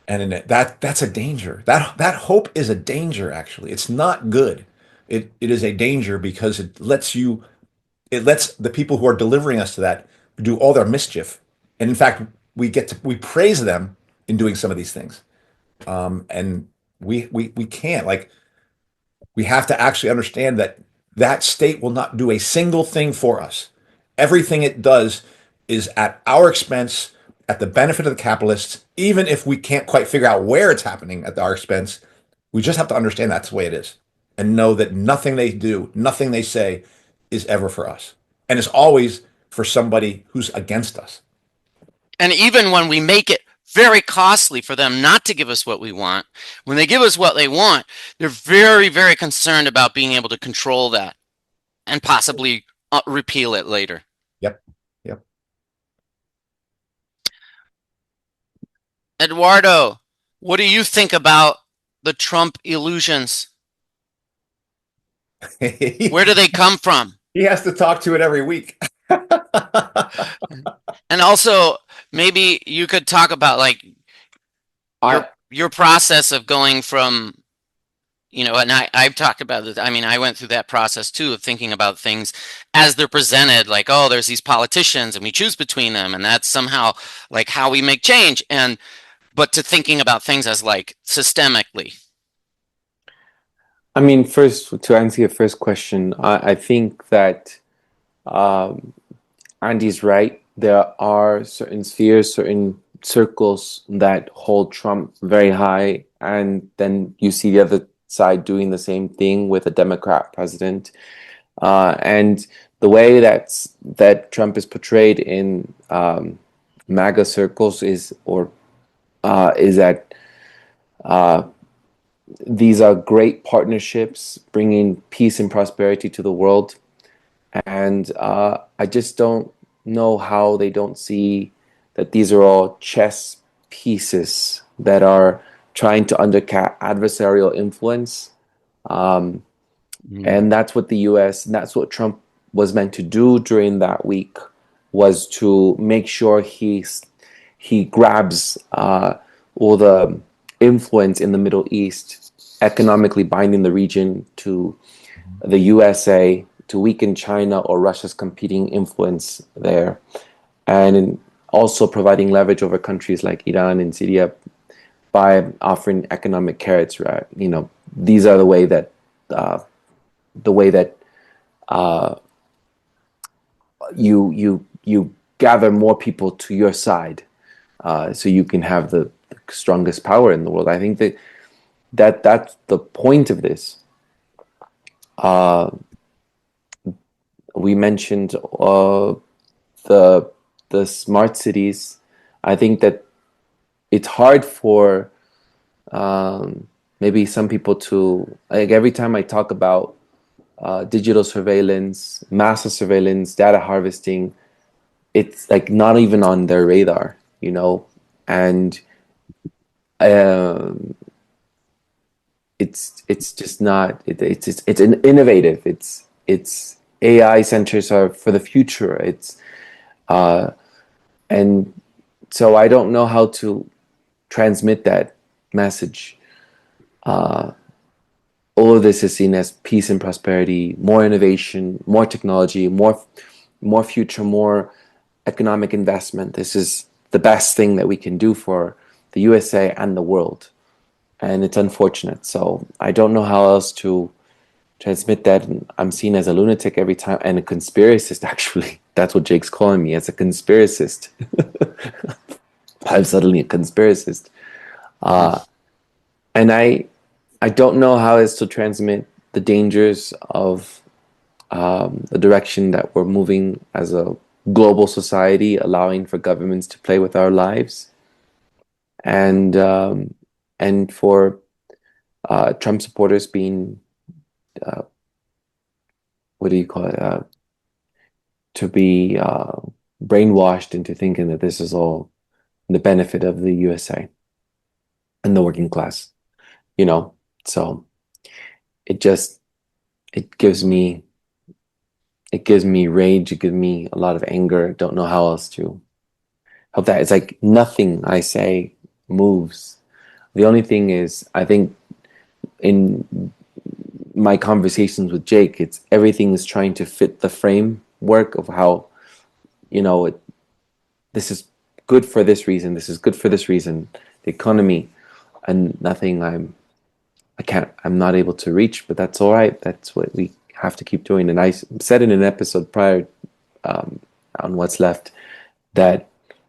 [SPEAKER 6] That's a danger. That hope is a danger, actually. It's not good. It is a danger because it lets the people who are delivering us to that do all their mischief. And in fact, we praise them in doing some of these things. And we can't, like, we have to actually understand that state will not do a single thing for us. Everything it does is at our expense, at the benefit of the capitalists. Even if we can't quite figure out where it's happening at our expense, we just have to understand that's the way it is and know that nothing they do, nothing they say is ever for us. And it's always for somebody who's against us.
[SPEAKER 5] And even when we make it very costly for them not to give us what we want, when they give us what they want, they're very, very concerned about being able to control that and possibly repeal it later.
[SPEAKER 6] Yep.
[SPEAKER 5] Eduardo, what do you think about the Trump illusions? Where do they come from?
[SPEAKER 6] He has to talk to it every week.
[SPEAKER 5] And also, maybe you could talk about like your process of going from, and I've talked about this. I mean, I went through that process too of thinking about things as they're presented, like, oh, there's these politicians and we choose between them, and that's somehow like how we make change. But to thinking about things as like systemically.
[SPEAKER 4] I mean, first, to answer your first question, I think that Andy's right. There are certain spheres, certain circles that hold Trump very high, and then you see the other side doing the same thing with a Democrat president. And the way that Trump is portrayed in MAGA circles is that these are great partnerships bringing peace and prosperity to the world. And I just don't know how they don't see that these are all chess pieces that are trying to undercut adversarial influence. And that's what the US, and that's what Trump was meant to do during that week, was to make sure he grabs all the influence in the Middle East, economically binding the region to the USA, to weaken China or Russia's competing influence there, and also providing leverage over countries like Iran and Syria by offering economic carrots. Right, these are the way that you gather more people to your side, so you can have the strongest power in the world. I think that's the point of this. We mentioned the smart cities. I think that it's hard for maybe some people to, like, every time I talk about digital surveillance, massive surveillance, data harvesting, it's like not even on their radar, and it's just not. It's an innovative. It's AI centers are for the future. And so I don't know how to transmit that message. All of this is seen as peace and prosperity, more innovation, more technology, more future, more economic investment. This is the best thing that we can do for the USA and the world. And it's unfortunate. So I don't know how else to transmit that. And I'm seen as a lunatic every time, and a conspiracist, actually. That's what Jake's calling me, as a conspiracist. I'm suddenly a conspiracist. And I don't know how else to transmit the dangers of the direction that we're moving as a global society, allowing for governments to play with our lives, and for Trump supporters being what do you call it? To be brainwashed into thinking that this is all the benefit of the USA and the working class, So it gives me rage. It gives me a lot of anger. Don't know how else to help that. It's like nothing I say moves. The only thing is, I think in my conversations with Jake, it's everything is trying to fit the framework of how, this is good for this reason. This is good for this reason. The economy, and nothing I'm not able to reach, but that's all right. That's what we have to keep doing. And I said in an episode prior, on What's Left, that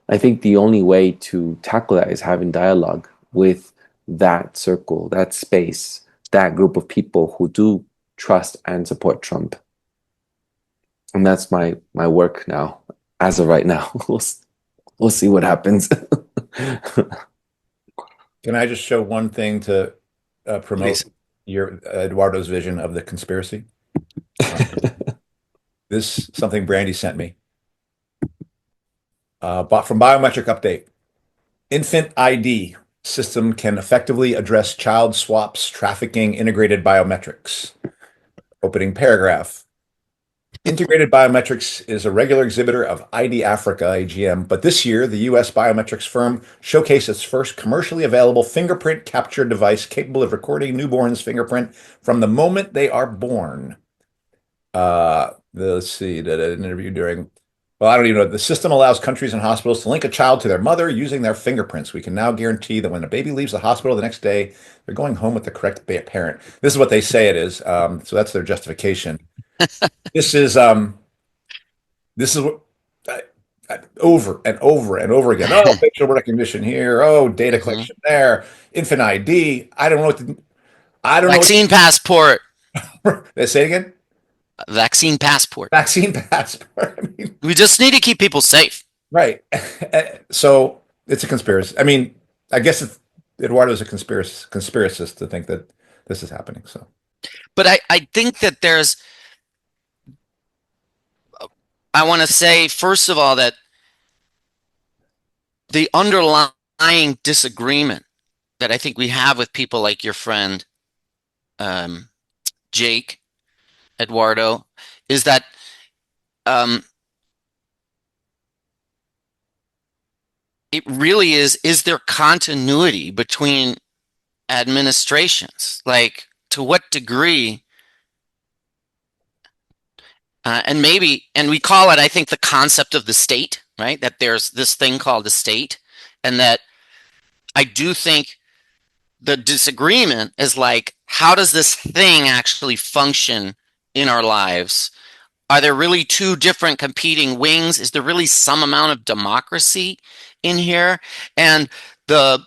[SPEAKER 4] I think the only way to tackle that is having dialogue with that circle, that space, that group of people who do trust and support Trump. And that's my work now, as of right now. We'll see what happens.
[SPEAKER 6] Can I just show one thing to promote your Eduardo's vision of the conspiracy? This something Brandy sent me. Bought from Biometric Update. Infant ID system can effectively address child swaps, trafficking, integrated biometrics. Opening paragraph. Integrated Biometrics is a regular exhibitor of ID Africa, AGM, but this year the U.S. biometrics firm showcased its first commercially available fingerprint capture device capable of recording newborns' fingerprint from the moment they are born. Let's see, did an interview during, well, I don't even know. The system allows countries and hospitals to link a child to their mother using their fingerprints. We can now guarantee that when a baby leaves the hospital the next day, they're going home with the correct parent. This is what they say it is. So that's their justification. This is what over and over and over again. Oh, facial recognition here. Oh, data collection there. Infant ID. I don't know
[SPEAKER 5] Vaccine passport.
[SPEAKER 6] Say it again.
[SPEAKER 5] Vaccine passport.
[SPEAKER 6] Vaccine passport. I mean,
[SPEAKER 5] we just need to keep people safe.
[SPEAKER 6] Right. So it's a conspiracy. I mean, I guess Eduardo's a conspiracist to think that this is happening. So,
[SPEAKER 5] but I think that I want to say, first of all, that the underlying disagreement that I think we have with people like your friend Jake, Eduardo, is that it really is there continuity between administrations? Like, to what degree? And we call it, I think, the concept of the state, right? That there's this thing called the state, and that I do think the disagreement is like, how does this thing actually function in our lives? Are there really two different competing wings? Is there really some amount of democracy in here? And I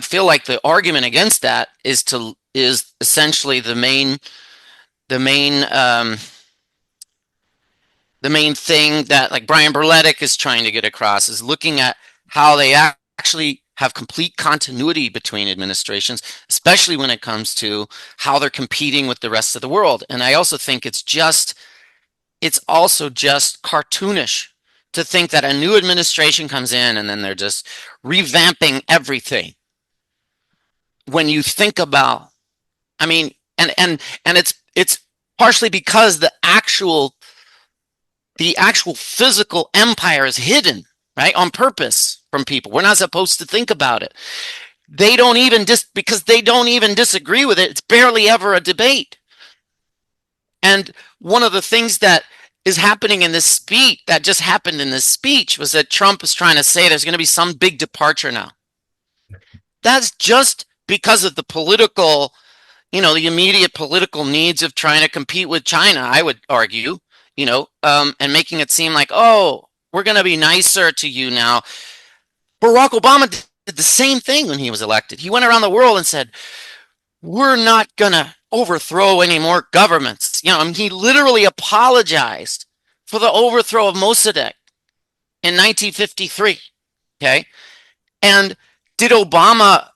[SPEAKER 5] feel like the argument against that is essentially the main thing that, like, Brian Berletic is trying to get across, is looking at how they actually have complete continuity between administrations, especially when it comes to how they're competing with the rest of the world. And I also think it's also just cartoonish to think that a new administration comes in and then they're just revamping everything. When you think about, I mean, and it's partially because the actual physical empire is hidden, right, on purpose from people. We're not supposed to think about it. They don't even because they don't even disagree with it. It's barely ever a debate. And one of the things that is happening in this speech, that just happened in this speech, was that Trump is trying to say there's going to be some big departure now. That's just because of the political, the immediate political needs of trying to compete with China, I would argue, and making it seem like, oh, we're going to be nicer to you now. Barack Obama did the same thing when he was elected. He went around the world and said, we're not going to overthrow any more governments. He literally apologized for the overthrow of Mossadegh in 1953. Okay. And did Obama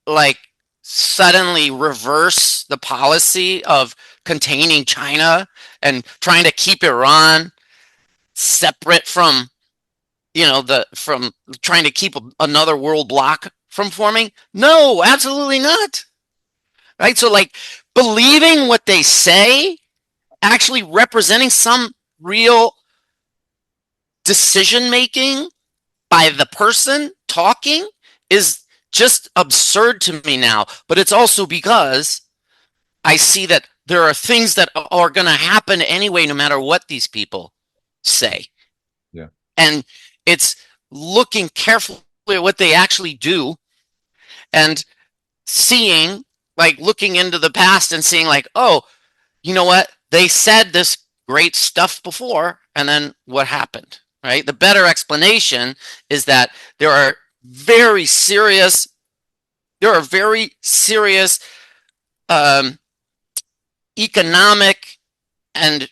[SPEAKER 5] like suddenly reverse the policy of containing China and trying to keep Iran separate from, from trying to keep another world bloc from forming? No, absolutely not. Right? So, like, believing what they say, actually representing some real decision making by the person talking, is just absurd to me now. But it's also because I see that there are things that are going to happen anyway, no matter what these people say.
[SPEAKER 3] Yeah.
[SPEAKER 5] And it's looking carefully at what they actually do and seeing, like, looking into the past and seeing, like, oh, you know what? They said this great stuff before, and then what happened, right? The better explanation is that there are very serious economic and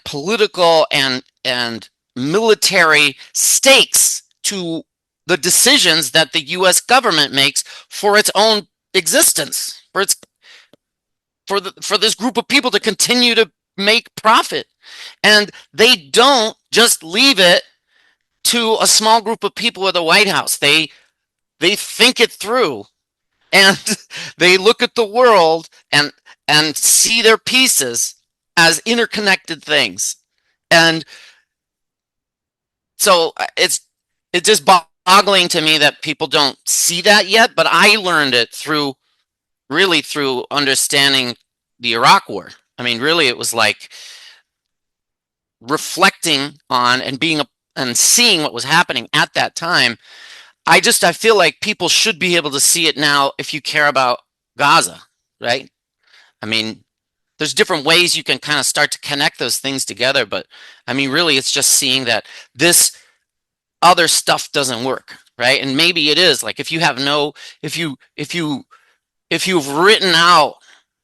[SPEAKER 5] political and military stakes to the decisions that the U.S. government makes for its own existence, for this group of people to continue to make profit. And they don't just leave it to a small group of people at the White House. They think it through, and they look at the world and see their pieces as interconnected things. And so it's just boggling to me that people don't see that yet. But I learned it through understanding the Iraq War. I mean, really, it was like reflecting on and seeing what was happening at that time. I feel like people should be able to see it now if you care about Gaza, right? I mean, there's different ways you can kind of start to connect those things together, but I mean, really, it's just seeing that this other stuff doesn't work, right? And maybe it is like, if you've written out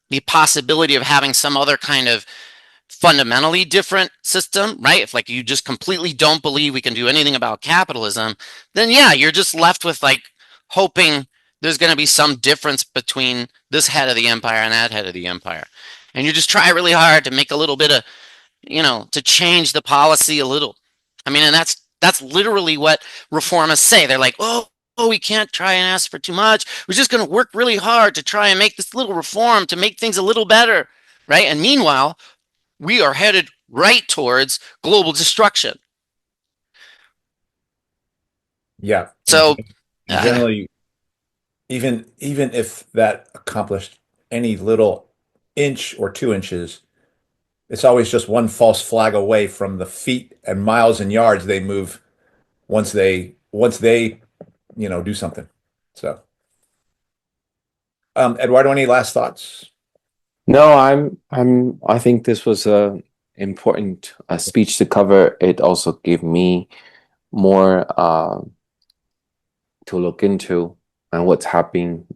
[SPEAKER 5] the possibility of having some other kind of fundamentally different system, right? If, like, you just completely don't believe we can do anything about capitalism, then yeah, you're just left with, like, hoping there's going to be some difference between this head of the empire and that head of the empire. and you just try really hard to make a little bit of, to change the policy a little. I mean, and that's literally what reformists say. They're like, oh, we can't try and ask for too much. We're just going to work really hard to try and make this little reform to make things a little better, right? And meanwhile, we are headed right towards global destruction.
[SPEAKER 6] Yeah.
[SPEAKER 5] So
[SPEAKER 6] generally, even if that accomplished any little inch or 2 inches, it's always just one false flag away from the feet and miles and yards they move once they do something. So, Eduardo, any last thoughts?
[SPEAKER 4] No, I think this was a important speech to cover. It also gave me more to look into and what's happening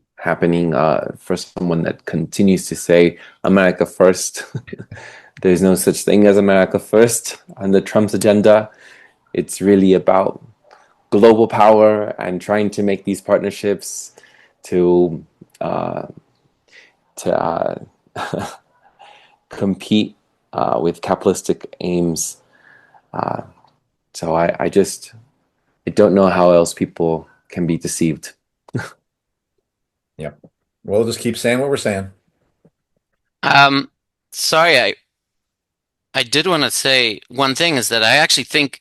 [SPEAKER 4] for someone that continues to say America first. There's no such thing as America first under Trump's agenda. It's really about global power and trying to make these partnerships to compete with capitalistic aims. So I don't know how else people can be deceived.
[SPEAKER 6] Yeah. We'll just keep saying what we're saying.
[SPEAKER 5] Sorry, I did want to say one thing is that I actually think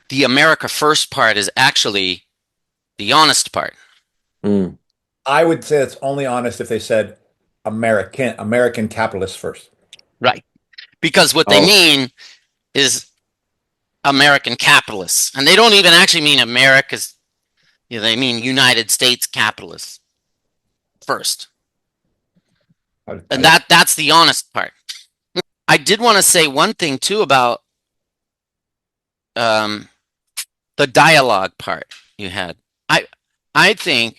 [SPEAKER 5] the America First part is actually the honest part.
[SPEAKER 6] I would say it's only honest if they said American capitalists first.
[SPEAKER 5] Right. Because what they mean is American capitalists. And they don't even actually mean America's, they mean United States capitalists first. And that's the honest part. I did want to say one thing too about the dialogue part you had. I think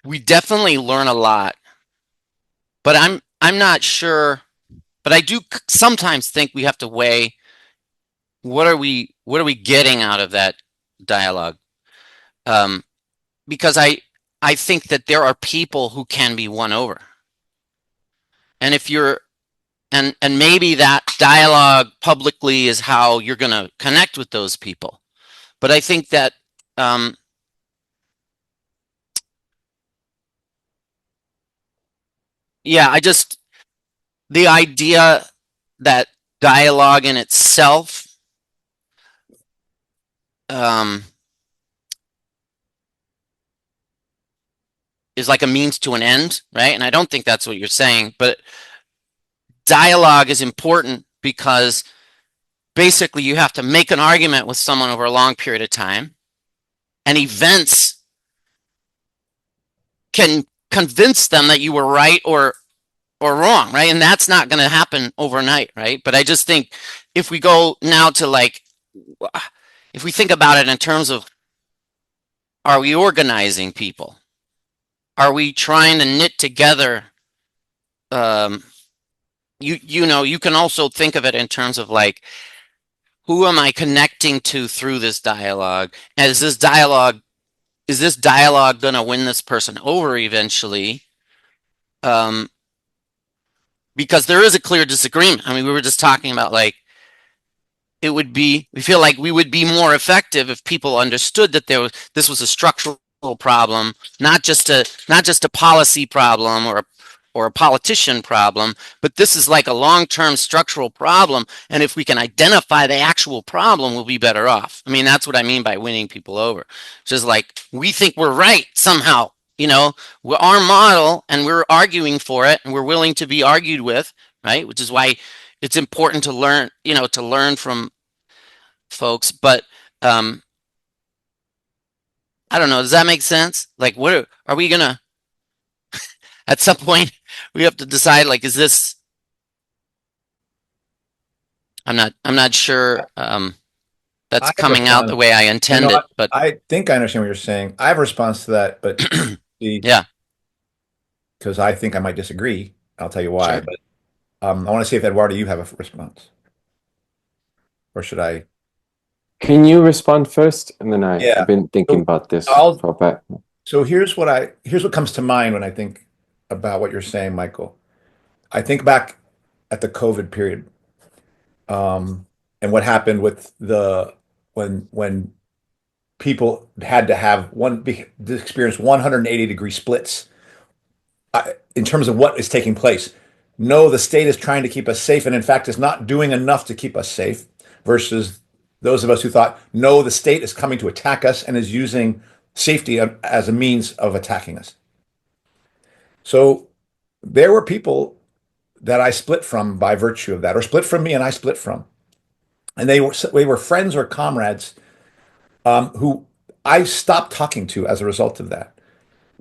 [SPEAKER 5] we definitely learn a lot, but I'm not sure. But I do sometimes think we have to weigh what are we getting out of that dialogue, because I think that there are people who can be won over, and if you're and maybe that dialogue publicly is how you're going to connect with those people. But I think that the idea that dialogue in itself is like a means to an end, right? And I don't think that's what you're saying, but dialogue is important because basically you have to make an argument with someone over a long period of time, and events can convince them that you were right or wrong, right? And that's not going to happen overnight, right? But I just think if we go now to if we think about it in terms of, are we organizing people? Are we trying to knit together? You can also think of it in terms of who am I connecting to through this dialogue? And is this dialogue going to win this person over eventually? Because there is a clear disagreement. I mean, we were just talking about we feel like we would be more effective if people understood that this was a structural problem, not just a policy problem or a politician problem, but this is like a long-term structural problem. And if we can identify the actual problem, we'll be better off. I mean, that's what I mean by winning people over. Just we think we're right somehow, we're our model and we're arguing for it and we're willing to be argued with, right? Which is why it's important to learn, to learn from folks. But I don't know. Does that make sense? What are we gonna? At some point, we have to decide. Is this? I'm not sure. That's coming out the way I intend it. But
[SPEAKER 6] I think I understand what you're saying. I have a response to that, but
[SPEAKER 5] yeah,
[SPEAKER 6] because I think I might disagree. I'll tell you why.
[SPEAKER 5] Sure.
[SPEAKER 6] But I want to see if Eduardo, you have a response, or should I?
[SPEAKER 4] Can you respond first, and then I've been thinking about this for a bit.
[SPEAKER 6] So here's what comes to mind when I think about what you're saying, Michael. I think back at the COVID period, and what happened with when people had to have experience 180-degree splits in terms of what is taking place. No, the state is trying to keep us safe, and in fact, is not doing enough to keep us safe. Versus those of us who thought, no, the state is coming to attack us and is using safety as a means of attacking us. So there were people that I split from by virtue of that, or split from me and I split from. And they were friends or comrades who I stopped talking to as a result of that.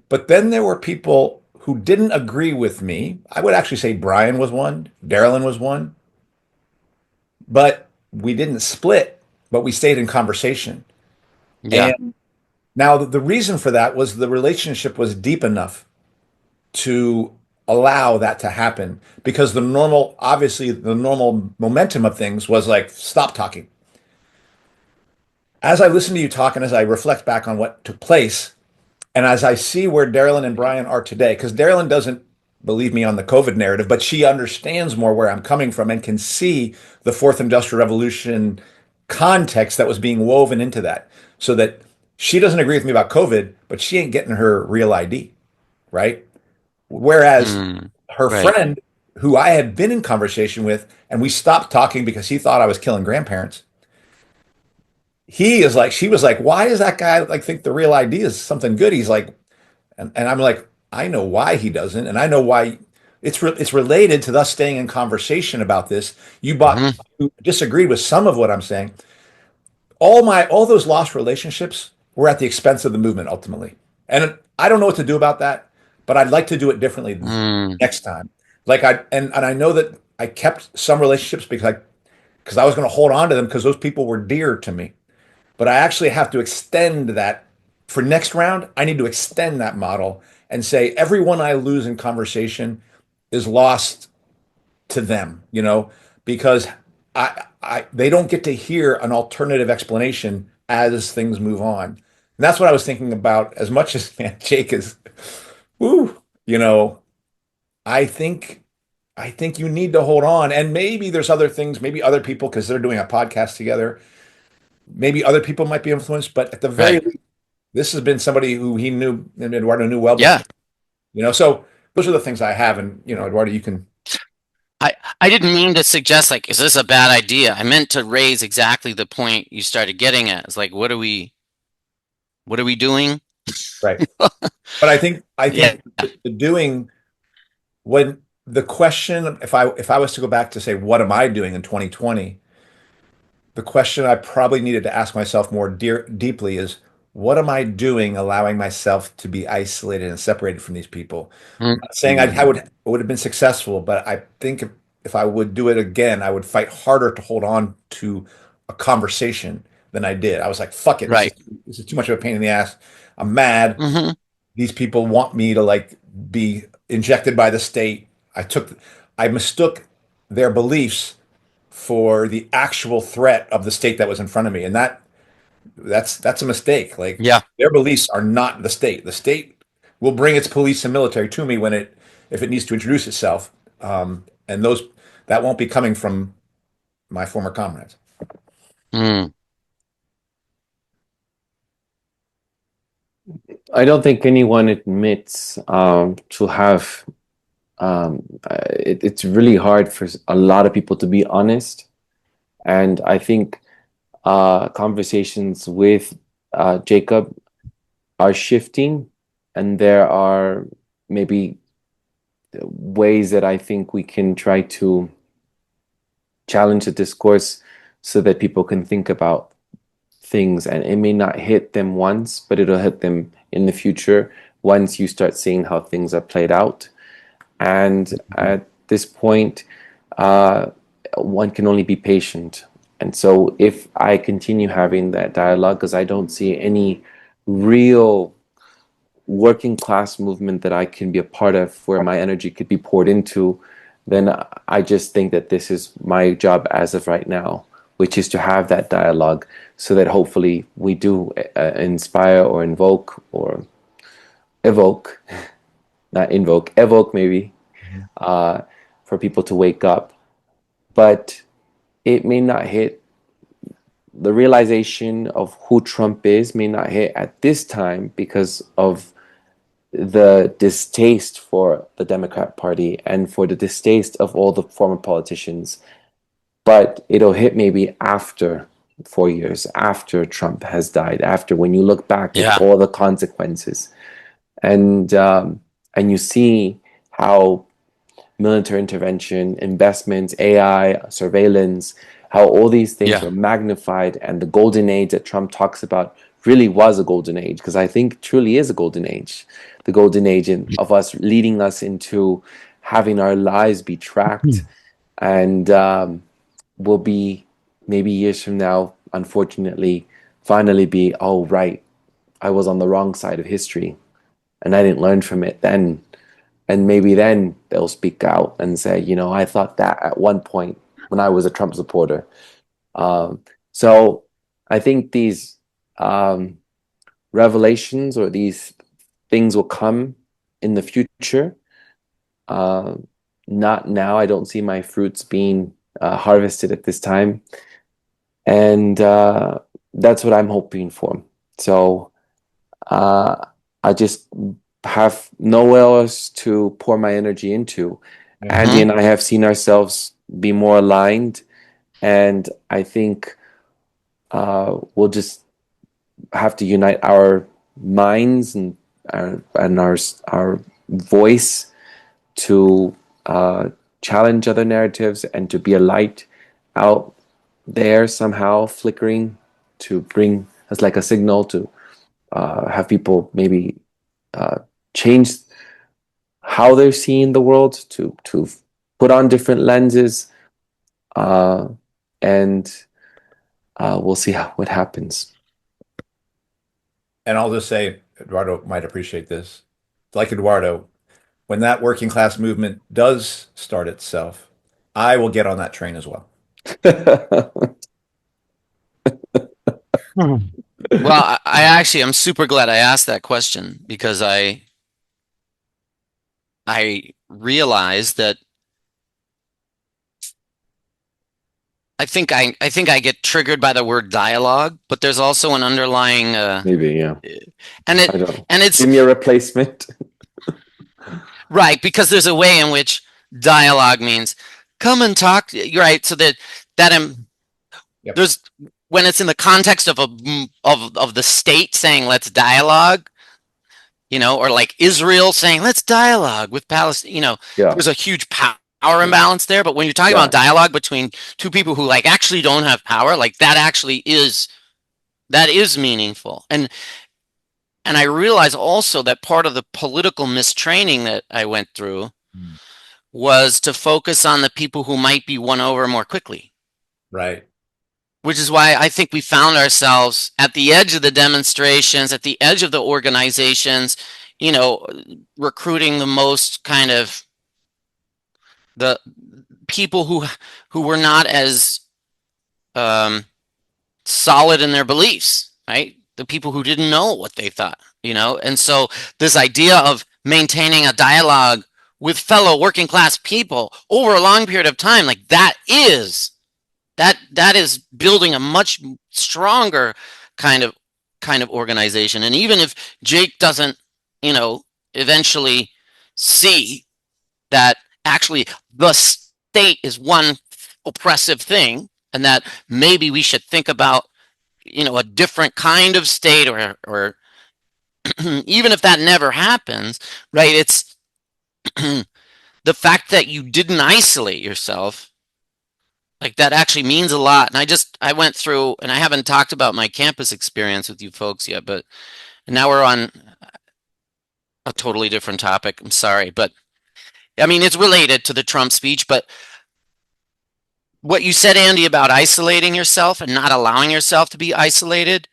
[SPEAKER 6] But then there were people who didn't agree with me. I would actually say Brian was one, Darylyn was one, but we didn't split, but we stayed in conversation.
[SPEAKER 5] Yeah.
[SPEAKER 6] And now the reason for that was the relationship was deep enough to allow that to happen, because obviously the normal momentum of things was like, stop talking. As I listen to you talk and as I reflect back on what took place, and as I see where Darylyn and Brian are today, because Darylyn doesn't believe me on the COVID narrative, but she understands more where I'm coming from and can see the fourth industrial revolution context that was being woven into that. So that she doesn't agree with me about COVID, but she ain't getting her real ID, right? Whereas her
[SPEAKER 5] right.
[SPEAKER 6] friend, who I had been in conversation with, and we stopped talking because he thought I was killing grandparents. She was like, why does that guy like think the real ID is something good? He's like, and I'm like, I know why he doesn't, and I know why. It's related to us staying in conversation about this. You disagreed with some of what I'm saying. All those lost relationships were at the expense of the movement ultimately, and I don't know what to do about that, but I'd like to do it differently next time. Like I know that I kept some relationships because I was going to hold on to them because those people were dear to me. But I actually have to extend that for next round. I need to extend that model and say everyone I lose in conversation is lost to them, because they don't get to hear an alternative explanation as things move on. And that's what I was thinking about. As much as man, Jake is, woo, I think you need to hold on. And maybe there's other things, maybe other people, because they're doing a podcast together. Maybe other people might be influenced, but at the very least, this has been somebody who he knew and Eduardo knew well before. So those are the things I have. And, Eduardo, you can.
[SPEAKER 5] I didn't mean to suggest like, is this a bad idea? I meant to raise exactly the point you started getting at. It's like, what are we doing?
[SPEAKER 6] Right. But I think the doing, when the question, if I was to go back to say, what am I doing in 2020? The question I probably needed to ask myself more deeply is, what am I doing allowing myself to be isolated and separated from these people? I'm not saying I would have been successful, but I think if I would do it again, I would fight harder to hold on to a conversation than I did. I was like, fuck it.
[SPEAKER 5] Right.
[SPEAKER 6] This is too much of a pain in the ass. I'm mad. These people want me to like be injected by the state. I mistook their beliefs for the actual threat of the state that was in front of me. And that's a mistake. Like their beliefs are not the state. The state will bring its police and military to me if it needs to introduce itself. And that won't be coming from my former comrades.
[SPEAKER 4] I don't think anyone admits to have. It's really hard for a lot of people to be honest, and I think conversations with Jacob are shifting, and there are maybe ways that I think we can try to challenge the discourse so that people can think about things, and it may not hit them once, but it'll hit them in the future once you start seeing how things are played out. And at this point, one can only be patient. And so if I continue having that dialogue, because I don't see any real working class movement that I can be a part of where my energy could be poured into, then I just think that this is my job as of right now, which is to have that dialogue so that hopefully we do inspire or invoke or evoke, not invoke, evoke maybe, for people to wake up. But it may not hit, the realization of who Trump is may not hit at this time because of the distaste for the Democrat Party and for the distaste of all the former politicians. But it'll hit maybe after 4 years, after Trump has died, after when you look back at all the consequences, and you see how military intervention, investments, AI, surveillance, how all these things were magnified, and the golden age that Trump talks about really was a golden age, because I think truly is a golden age, the golden age of us leading us into having our lives be tracked, and will be maybe years from now, unfortunately, finally be, oh, right, I was on the wrong side of history and I didn't learn from it then. And maybe then they'll speak out and say, I thought that at one point when I was a Trump supporter. So I think these revelations or these things will come in the future. Not now. I don't see my fruits being harvested at this time. And that's what I'm hoping for. So I just have nowhere else to pour my energy into. Andy and I have seen ourselves be more aligned, and I think we'll just have to unite our minds and our voice to challenge other narratives and to be a light out there somehow flickering, to bring us like a signal to have people maybe change how they're seeing the world, to put on different lenses, and we'll see what happens.
[SPEAKER 6] And I'll just say, Eduardo might appreciate this. Like Eduardo, when that working class movement does start itself, I will get on that train as well.
[SPEAKER 5] Well, I'm super glad I asked that question, because I realized that I think I get triggered by the word dialogue, but there's also an underlying
[SPEAKER 4] maybe,
[SPEAKER 5] and it's
[SPEAKER 4] give me a replacement.
[SPEAKER 5] Right, because there's a way in which dialogue means come and talk. You're right, so there's, when it's in the context of the state saying let's dialogue, or like Israel saying let's dialogue with Palestine, there's a huge power imbalance there. But when you're talking about dialogue between two people who like actually don't have power, like that actually is meaningful. And I realize also that part of the political mistraining that I went through was to focus on the people who might be won over more quickly.
[SPEAKER 6] Right.
[SPEAKER 5] Which is why I think we found ourselves at the edge of the demonstrations, at the edge of the organizations, recruiting the most kind of the people who were not as solid in their beliefs, right? The people who didn't know what they thought, and so this idea of maintaining a dialogue with fellow working class people over a long period of time, like that is building a much stronger kind of organization. And even if Jake doesn't, eventually see that actually the state is one oppressive thing, and that maybe we should think about a different kind of state, or even if that never happens, right? It's the fact that you didn't isolate yourself, like that actually means a lot. And I went through, and I haven't talked about my campus experience with you folks yet, but now we're on a totally different topic. I'm sorry, but I mean, it's related to the Trump speech, but what you said, Andy, about isolating yourself and not allowing yourself to be isolated,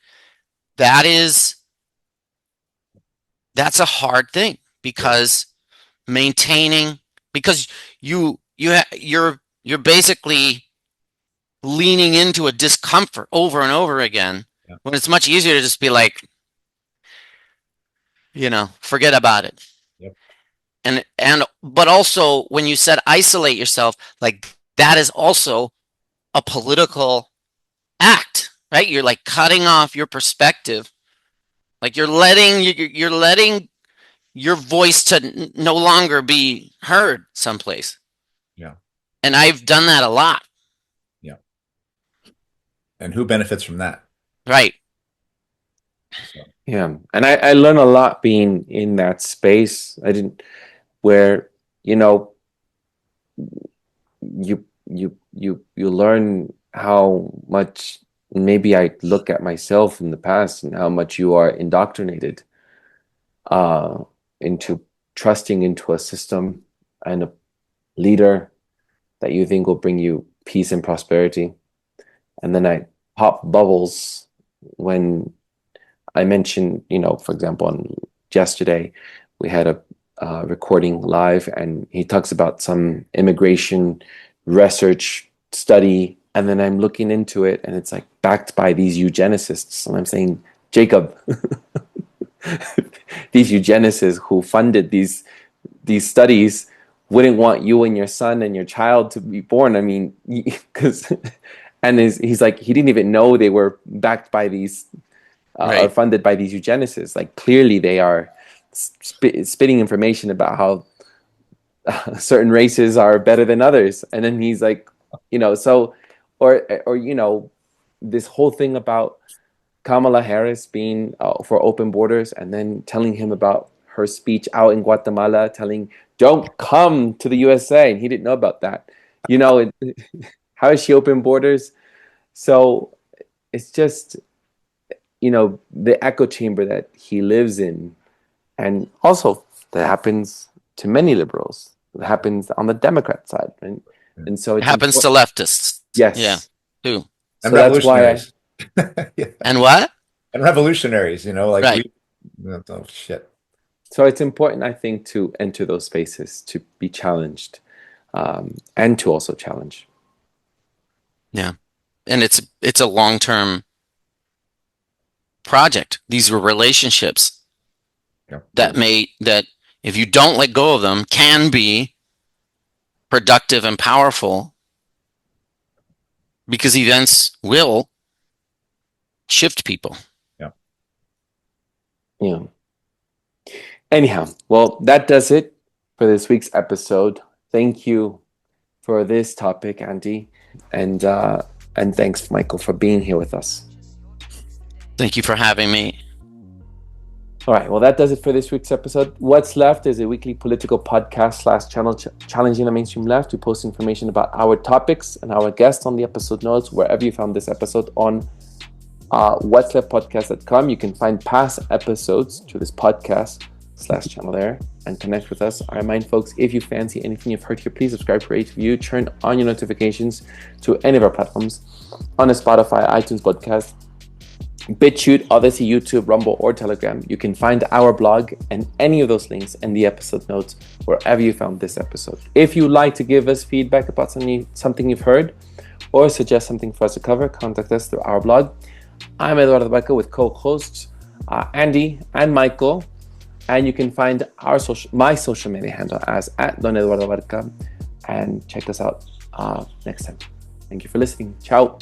[SPEAKER 5] that's a hard thing, because because you're basically leaning into a discomfort over and over again, when it's much easier to just be like, forget about it. But also when you said isolate yourself, like that is also a political act, right? You're like cutting off your perspective. Like you're letting your voice to no longer be heard someplace.
[SPEAKER 6] Yeah.
[SPEAKER 5] And I've done that a lot.
[SPEAKER 6] Yeah. And who benefits from that?
[SPEAKER 5] Right.
[SPEAKER 6] So.
[SPEAKER 4] Yeah. And I learned a lot being in that space. Where, you know, you learn how much maybe I look at myself in the past and how much you are indoctrinated into trusting into a system and a leader that you think will bring you peace and prosperity. And then I pop bubbles when I mentioned, you know, for example, yesterday we had a recording live, and he talks about some immigration research study, and then I'm looking into it, and it's like backed by these eugenicists, and I'm saying, Jacob, these eugenicists who funded these studies wouldn't want you and your son and your child to be born. I mean, because and he's like, he didn't even know they were backed by these or funded by these eugenicists. Like clearly they are spitting information about how certain races are better than others. And then he's like, you know, so, or you know, this whole thing about Kamala Harris being for open borders, and then telling him about her speech out in Guatemala, telling, don't come to the USA. And he didn't know about that. You know, how is she open borders? So it's just, you know, the echo chamber that he lives in. And also that happens to many liberals. It happens on the Democrat side. And so
[SPEAKER 5] it happens to leftists.
[SPEAKER 4] Yes.
[SPEAKER 5] Yeah. Too.
[SPEAKER 6] And
[SPEAKER 4] so
[SPEAKER 6] revolutionaries.
[SPEAKER 5] Yeah. And what?
[SPEAKER 6] And revolutionaries, you know, like
[SPEAKER 5] right.
[SPEAKER 6] Oh shit.
[SPEAKER 4] So it's important, I think, to enter those spaces, to be challenged, and to also challenge.
[SPEAKER 5] Yeah. And it's a long-term project. These were relationships that if you don't let go of them, can be productive and powerful, because events will shift people.
[SPEAKER 4] Yeah. Anyhow, well, that does it for this week's episode. Thank you for this topic, Andy, and thanks, Michael, for being here with us.
[SPEAKER 5] Thank you for having me.
[SPEAKER 4] All right, well, that does it for this week's episode. What's Left is a weekly political podcast / channel challenging the mainstream left. We post information about our topics and our guests on the episode notes wherever you found this episode on what'sleftpodcast.com. You can find past episodes to this podcast / channel there and connect with us. I remind folks, if you fancy anything you've heard here, please subscribe, rate, review, turn on your notifications to any of our platforms on a Spotify, iTunes podcast, BitChute, Odyssey, YouTube, Rumble, or Telegram. You can find our blog and any of those links in the episode notes wherever you found this episode. If you'd like to give us feedback about something you've heard or suggest something for us to cover, contact us through our blog. I'm Eduardo with co-hosts Andy and Michael, and you can find my social media handle as @Don Eduardo Barca, and check us out next time. Thank you for listening. Ciao.